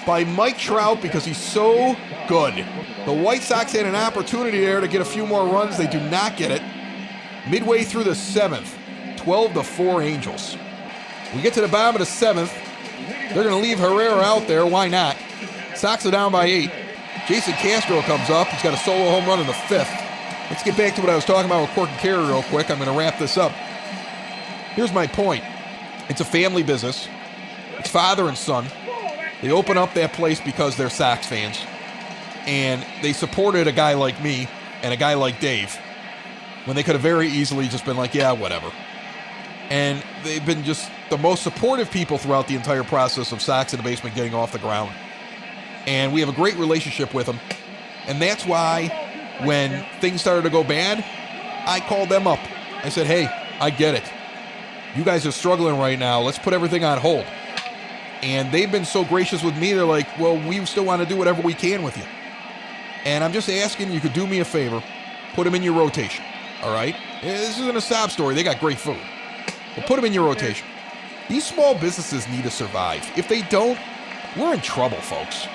by Mike Trout because he's so good. The White Sox had an opportunity there to get a few more runs. They do not get it. Midway through the 7th, 12-4 Angels. We get to the bottom of the 7th. They're going to leave Herrera out there. Why not? Sox are down by 8. Jason Castro comes up. He's got a solo home run in the 5th. Let's get back to what I was talking about with Cork and Kerry real quick. I'm going to wrap this up. Here's my point. It's a family business. It's father and son. They open up that place because they're Sox fans. And they supported a guy like me and a guy like Dave when they could have very easily just been like, yeah, whatever. And they've been just the most supportive people throughout the entire process of Sox in the Basement getting off the ground. And we have a great relationship with them. And that's why when things started to go bad, I called them up. I said, hey, I get it. You guys are struggling right now. Let's put everything on hold. And they've been so gracious with me. They're like, well, we still want to do whatever we can with you. And I'm just asking you could do me a favor. Put them in your rotation. All right? This isn't a sob story. They got great food. But put them in your rotation. These small businesses need to survive. If they don't, we're in trouble, folks.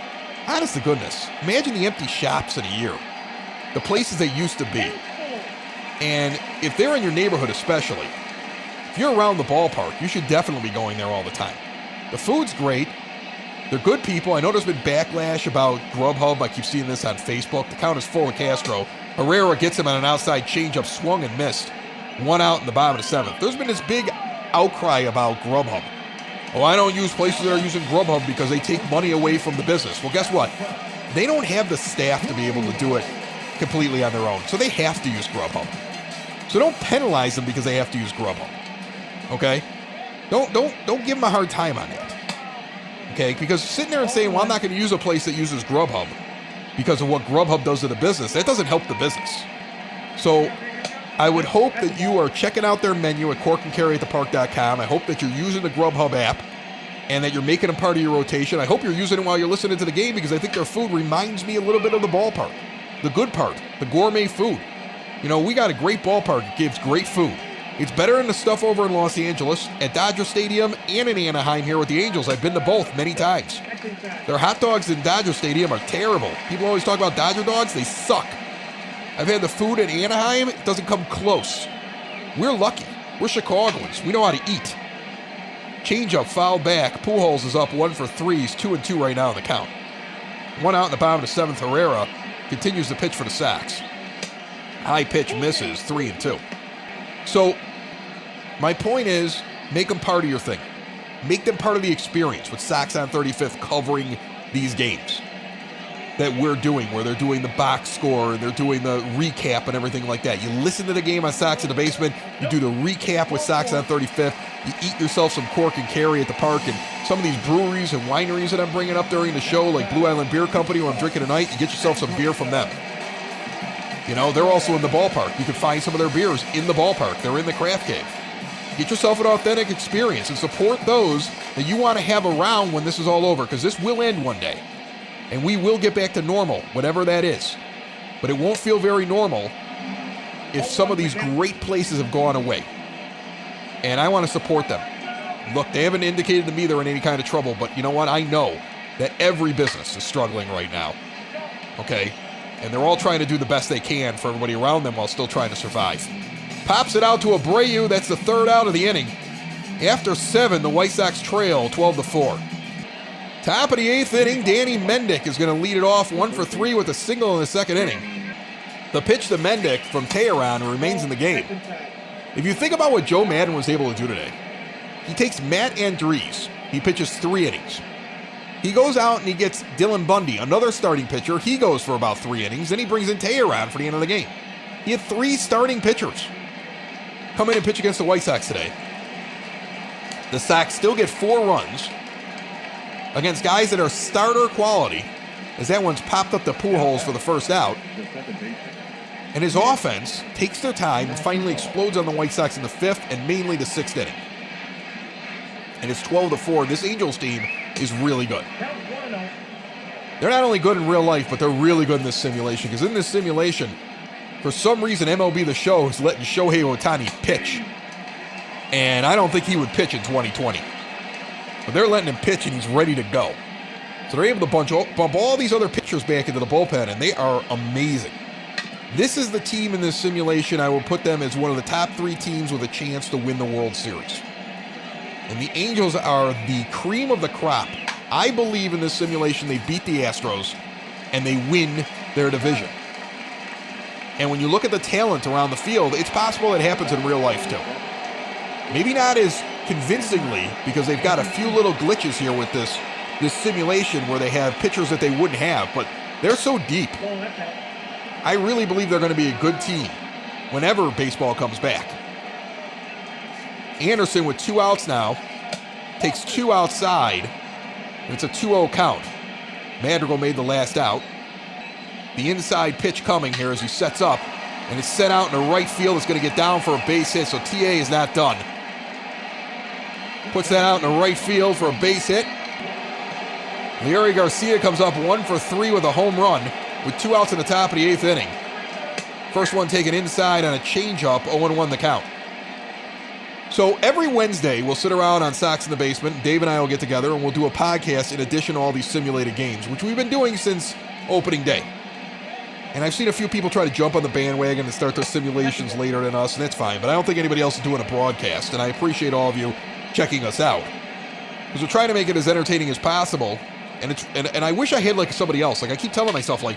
Honest to goodness, imagine the empty shops in a year. The places they used to be. And if they're in your neighborhood especially, if you're around the ballpark, you should definitely be going there all the time. The food's great. They're good people. I know there's been backlash about Grubhub. I keep seeing this on Facebook. The count is full of Castro. Herrera gets him on an outside changeup, swung and missed. 1 out in the bottom of the 7th. There's been this big outcry about Grubhub. Oh, I don't use places that are using Grubhub because they take money away from the business. Well, guess what? They don't have the staff to be able to do it completely on their own, so they have to use Grubhub. So don't penalize them because they have to use Grubhub. Okay? Don't give them a hard time on that. Okay? Because sitting there and saying, well, I'm not going to use a place that uses Grubhub because of what Grubhub does to the business, that doesn't help the business. So I would hope that you are checking out their menu at corkandcarryatthepark.com. I hope that you're using the Grubhub app and that you're making them part of your rotation. I hope you're using it while you're listening to the game because I think their food reminds me a little bit of the ballpark. The good part, the gourmet food. You know, we got a great ballpark. It gives great food. It's better than the stuff over in Los Angeles, at Dodger Stadium, and in Anaheim here with the Angels. I've been to both many times. Their hot dogs in Dodger Stadium are terrible. People always talk about Dodger dogs. They suck. I've had the food in Anaheim. It doesn't come close. We're lucky. We're Chicagoans. We know how to eat. Changeup, foul back. Pujols is up 1 for 3. He's 2-2 right now in the count. 1 out in the bottom of the 7th. Herrera continues to pitch for the Sox. High pitch misses, 3-2. So, my point is, make them part of your thing. Make them part of the experience with Sox on 35th covering these games that we're doing, where they're doing the box score and they're doing the recap and everything like that. You listen to the game on Sox in the Basement, you do the recap with Sox on 35th, you eat yourself some cork and carry at the park, and some of these breweries and wineries that I'm bringing up during the show, like Blue Island Beer Company, where I'm drinking tonight, you get yourself some beer from them. You know, they're also in the ballpark. You can find some of their beers in the ballpark. They're in the Craft Cave. Get yourself an authentic experience and support those that you want to have around when this is all over, because this will end one day. And we will get back to normal, whatever that is. But it won't feel very normal if some of these great places have gone away. And I want to support them. Look, they haven't indicated to me they're in any kind of trouble, but you know what? I know that every business is struggling right now. Okay? And they're all trying to do the best they can for everybody around them while still trying to survive. Pops it out to Abreu. That's the 3rd out of the inning. After 7, the White Sox trail 12-4. Top of the 8th inning, Danny Mendick is going to lead it off 1 for 3 with a single in the 2nd inning. The pitch to Mendick from Teheran, who remains in the game. If you think about what Joe Maddon was able to do today, he takes Matt Andriese. He pitches 3 innings. He goes out and he gets Dylan Bundy, another starting pitcher. He goes for about 3 innings. Then he brings in Teheran for the end of the game. He had 3 starting pitchers come in and pitch against the White Sox today. The Sox still get 4 runs against guys that are starter quality, as that one's popped up the Pujols for the 1st out. And his offense takes their time and finally explodes on the White Sox in the 5th and mainly the 6th inning. And it's 12-4. This Angels team is really good. They're not only good in real life, but they're really good in this simulation. Because in this simulation, for some reason, MLB The Show is letting Shohei Ohtani pitch. And I don't think he would pitch in 2020. But they're letting him pitch, and he's ready to go. So they're able to bump all these other pitchers back into the bullpen, and they are amazing. This is the team in this simulation. I will put them as one of the top 3 teams with a chance to win the World Series. And the Angels are the cream of the crop. I believe in this simulation they beat the Astros and they win their division. And when you look at the talent around the field, it's possible it happens in real life too. Maybe not as convincingly, because they've got a few little glitches here with this simulation where they have pitchers that they wouldn't have, but they're so deep. I really believe they're going to be a good team whenever baseball comes back. Anderson with 2 outs now, takes 2 outside, and it's a 2-0 count. Madrigal made the last out. The inside pitch coming here as he sets up, and it's sent out in the right field. It's going to get down for a base hit, so TA is not done. Puts that out in the right field for a base hit. Leury Garcia comes up 1 for 3 with a home run with 2 outs in the top of the 8th inning. First one taken inside on a changeup, 0-1 the count. So every Wednesday, we'll sit around on Sox in the Basement. Dave and I will get together and we'll do a podcast in addition to all these simulated games, which we've been doing since opening day. And I've seen a few people try to jump on the bandwagon and start their simulations later than us, and that's fine. But I don't think anybody else is doing a broadcast, and I appreciate all of you checking us out. Because we're trying to make it as entertaining as possible. And I wish I had like somebody else. Like I keep telling myself, like,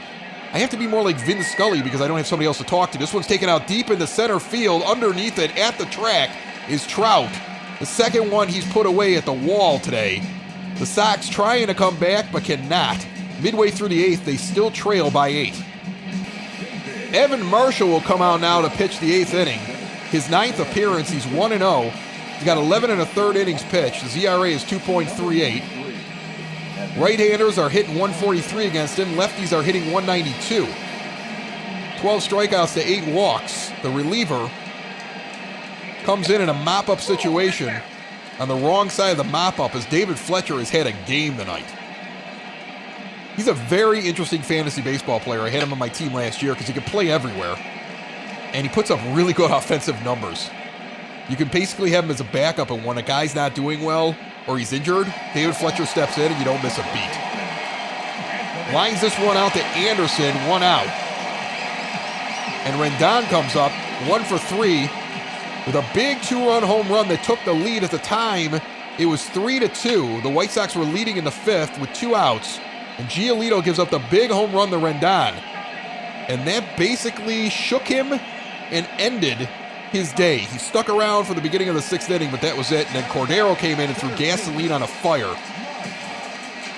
I have to be more like Vin Scully because I don't have somebody else to talk to. This one's taken out deep into center field. Underneath it at the track is Trout. The second one he's put away at the wall today. The Sox trying to come back but cannot. Midway through the eighth, they still trail by 8. Evan Marshall will come out now to pitch the 8th inning. His 9th appearance, he's 1-0. He's got 11 1/3 innings pitched. His ERA is 2.38. Right-handers are hitting 143 against him. Lefties are hitting 192. 12 strikeouts to 8 walks. The reliever comes in a mop-up situation on the wrong side of the mop-up as David Fletcher has had a game tonight. He's a very interesting fantasy baseball player. I had him on my team last year because he could play everywhere. And he puts up really good offensive numbers. You can basically have him as a backup, and when a guy's not doing well or he's injured, David Fletcher steps in and you don't miss a beat. Lines this one out to Anderson, 1 out. And Rendon comes up, 1 for 3, with a big 2-run home run that took the lead. At the time, it was 3-2. The White Sox were leading in the 5th with 2 outs. And Giolito gives up the big home run to Rendon. And that basically shook him and ended his day. He stuck around for the beginning of the 6th inning, but that was it. And then Cordero came in and threw gasoline on a fire.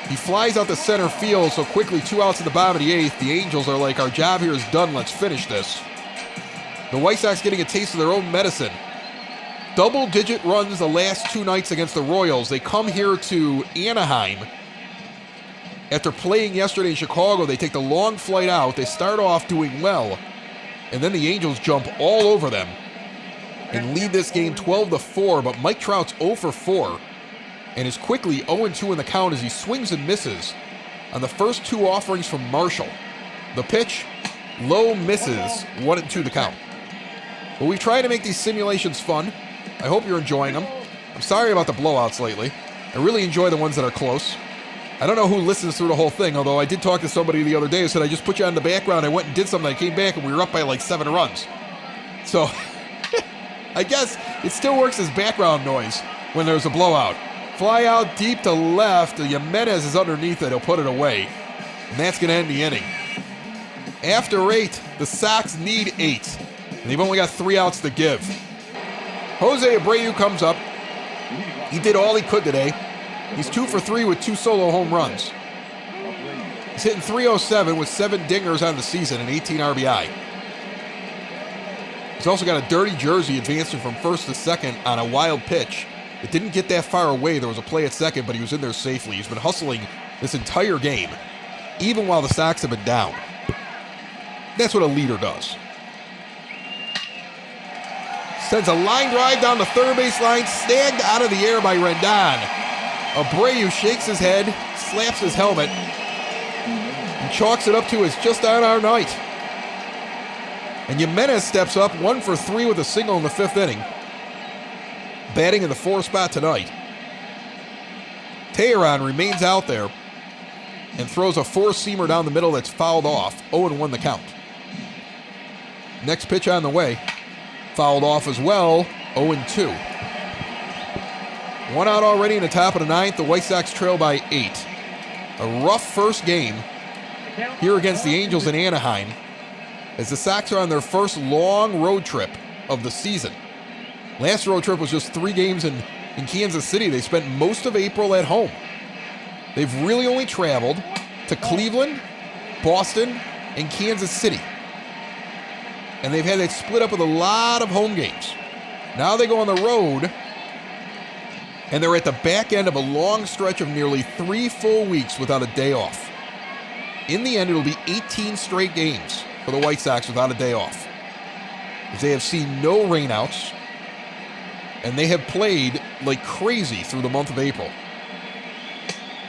He flies out to center field, so quickly 2 outs in the bottom of the 8th. The Angels are like, our job here is done. Let's finish this. The White Sox getting a taste of their own medicine. Double-digit runs the last 2 nights against the Royals. They come here to Anaheim. After playing yesterday in Chicago, they take the long flight out. They start off doing well, and then the Angels jump all over them and lead this game 12-4, but Mike Trout's 0 for 4 and is quickly 0-2 in the count as he swings and misses on the first 2 offerings from Marshall. The pitch, low, misses, 1-2 the count. But we try to make these simulations fun. I hope you're enjoying them. I'm sorry about the blowouts lately. I really enjoy the ones that are close. I don't know who listens through the whole thing, although I did talk to somebody the other day who said, I just put you on the background, I went and did something, I came back, and we were up by like 7 runs. So, I guess it still works as background noise when there's a blowout. Fly out deep to left, Jimenez is underneath it, he'll put it away. And that's going to end the inning. After 8, the Sox need 8, and they've only got 3 outs to give. Jose Abreu comes up. He did all he could today. He's 2 for 3 with 2 solo home runs. He's hitting .307 with 7 dingers on the season and 18 RBI. He's also got a dirty jersey advancing from first to second on a wild pitch. It didn't get that far away. There was a play at second, but he was in there safely. He's been hustling this entire game, even while the Sox have been down. That's what a leader does. Sends a line drive down the third base line, snagged out of the air by Rendon. Abreu shakes his head, slaps his helmet, and chalks it up to it's just on our night. And Jimenez steps up 1 for 3 with a single in the 5th inning, batting in the 4th spot tonight. Teheran remains out there and throws a 4-seamer down the middle that's fouled off. 0-1 the count. Next pitch on the way. Fouled off as well. 0-2. 1 out already in the top of the 9th. The White Sox trail by 8. A rough first game here against the Angels in Anaheim as the Sox are on their first long road trip of the season. Last road trip was just 3 games in Kansas City. They spent most of April at home. They've really only traveled to Cleveland, Boston, and Kansas City. And they've had it split up with a lot of home games. Now they go on the road, and they're at the back end of a long stretch of nearly 3 full weeks without a day off. In the end, it'll be 18 straight games for the White Sox without a day off, as they have seen no rainouts, and they have played like crazy through the month of April.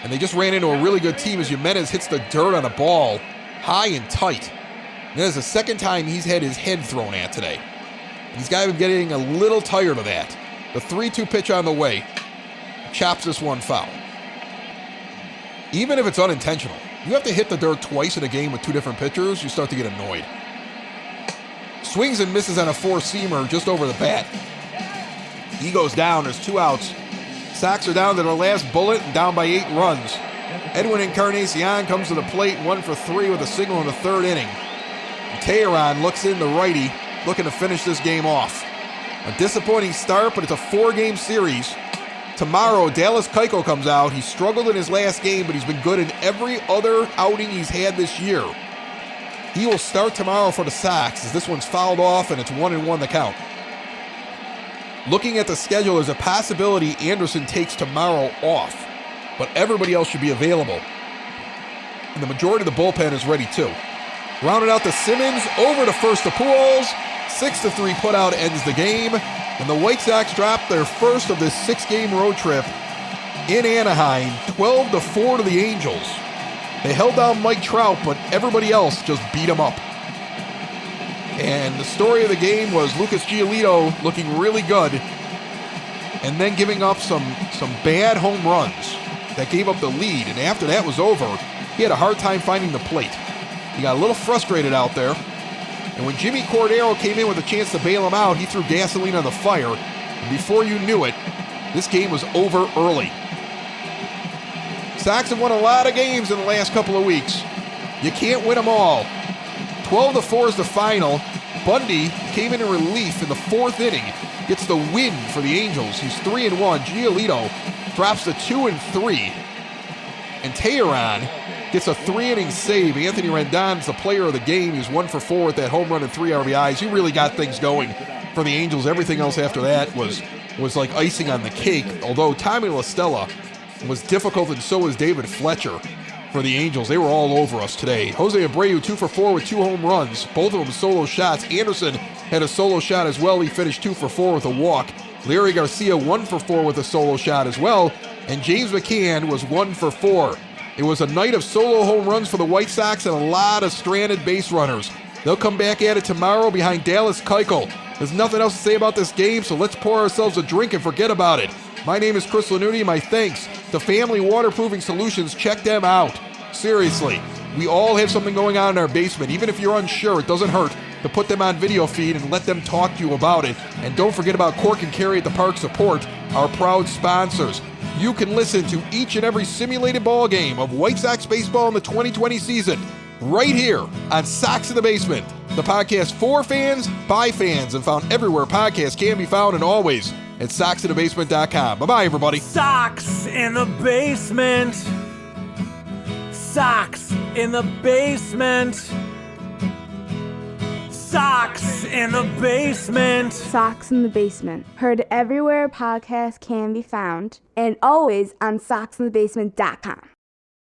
And they just ran into a really good team as Jimenez hits the dirt on a ball high and tight. And that is the second time he's had his head thrown at today. And he's got to be getting a little tired of that. The 3-2 pitch on the way. Chops this one foul. Even if it's unintentional, you have to hit the dirt twice in a game with two different pitchers, you start to get annoyed. Swings and misses on a four-seamer just over the bat. He goes down. There's 2 outs. Sox are down to their last bullet and down by 8 runs. Edwin Encarnacion comes to the plate, 1 for 3 with a single in the 3rd inning. Teheran looks in the righty, looking to finish this game off. A disappointing start, but it's a 4-game series. Tomorrow, Dallas Keuchel comes out. He struggled in his last game, but he's been good in every other outing he's had this year. He will start tomorrow for the Sox, as this one's fouled off and it's 1-1 the count. Looking at the schedule, there's a possibility Anderson takes tomorrow off, but everybody else should be available. And the majority of the bullpen is ready too. Rounded out to Simmons, over to first to Pujols. 6-3 putout ends the game. And the White Sox dropped their first of this 6-game road trip in Anaheim, 12-4 to the Angels. They held down Mike Trout, but everybody else just beat him up. And the story of the game was Lucas Giolito looking really good and then giving up some bad home runs that gave up the lead. And after that was over, he had a hard time finding the plate. He got a little frustrated out there. And when Jimmy Cordero came in with a chance to bail him out, he threw gasoline on the fire. And before you knew it, this game was over early. Sox have won a lot of games in the last couple of weeks. You can't win them all. 12-4 is the final. Bundy came in relief in the 4th inning. Gets the win for the Angels. He's 3-1. Giolito drops to 2-3. And Teheran gets a 3-inning save. Anthony Rendon's the player of the game. He was 1 for 4 with that home run and 3 RBIs. He really got things going for the Angels. Everything else after that was like icing on the cake. Although Tommy La Stella was difficult, and so was David Fletcher for the Angels. They were all over us today. Jose Abreu 2 for 4 with 2 home runs. Both of them solo shots. Anderson had a solo shot as well. He finished 2 for 4 with a walk. Larry Garcia 1 for 4 with a solo shot as well. And James McCann was 1 for 4. It was a night of solo home runs for the White Sox and a lot of stranded base runners. They'll come back at it tomorrow behind Dallas Keuchel. There's nothing else to say about this game, so let's pour ourselves a drink and forget about it. My name is Chris Lanuti. My thanks to Family Waterproofing Solutions. Check them out. Seriously, we all have something going on in our basement. Even if you're unsure, it doesn't hurt to put them on video feed and let them talk to you about it. And don't forget about Cork and Carry at the Park Support, our proud sponsors. You can listen to each and every simulated ball game of White Sox baseball in the 2020 season right here on Sox in the Basement, the podcast for fans, by fans, and found everywhere podcasts can be found, and always at soxinthebasement.com. Bye-bye, everybody. Sox in the Basement. Sox in the Basement. Sox in the Basement. Sox in the Basement. Heard everywhere podcasts can be found, and always on soxinthebasement.com.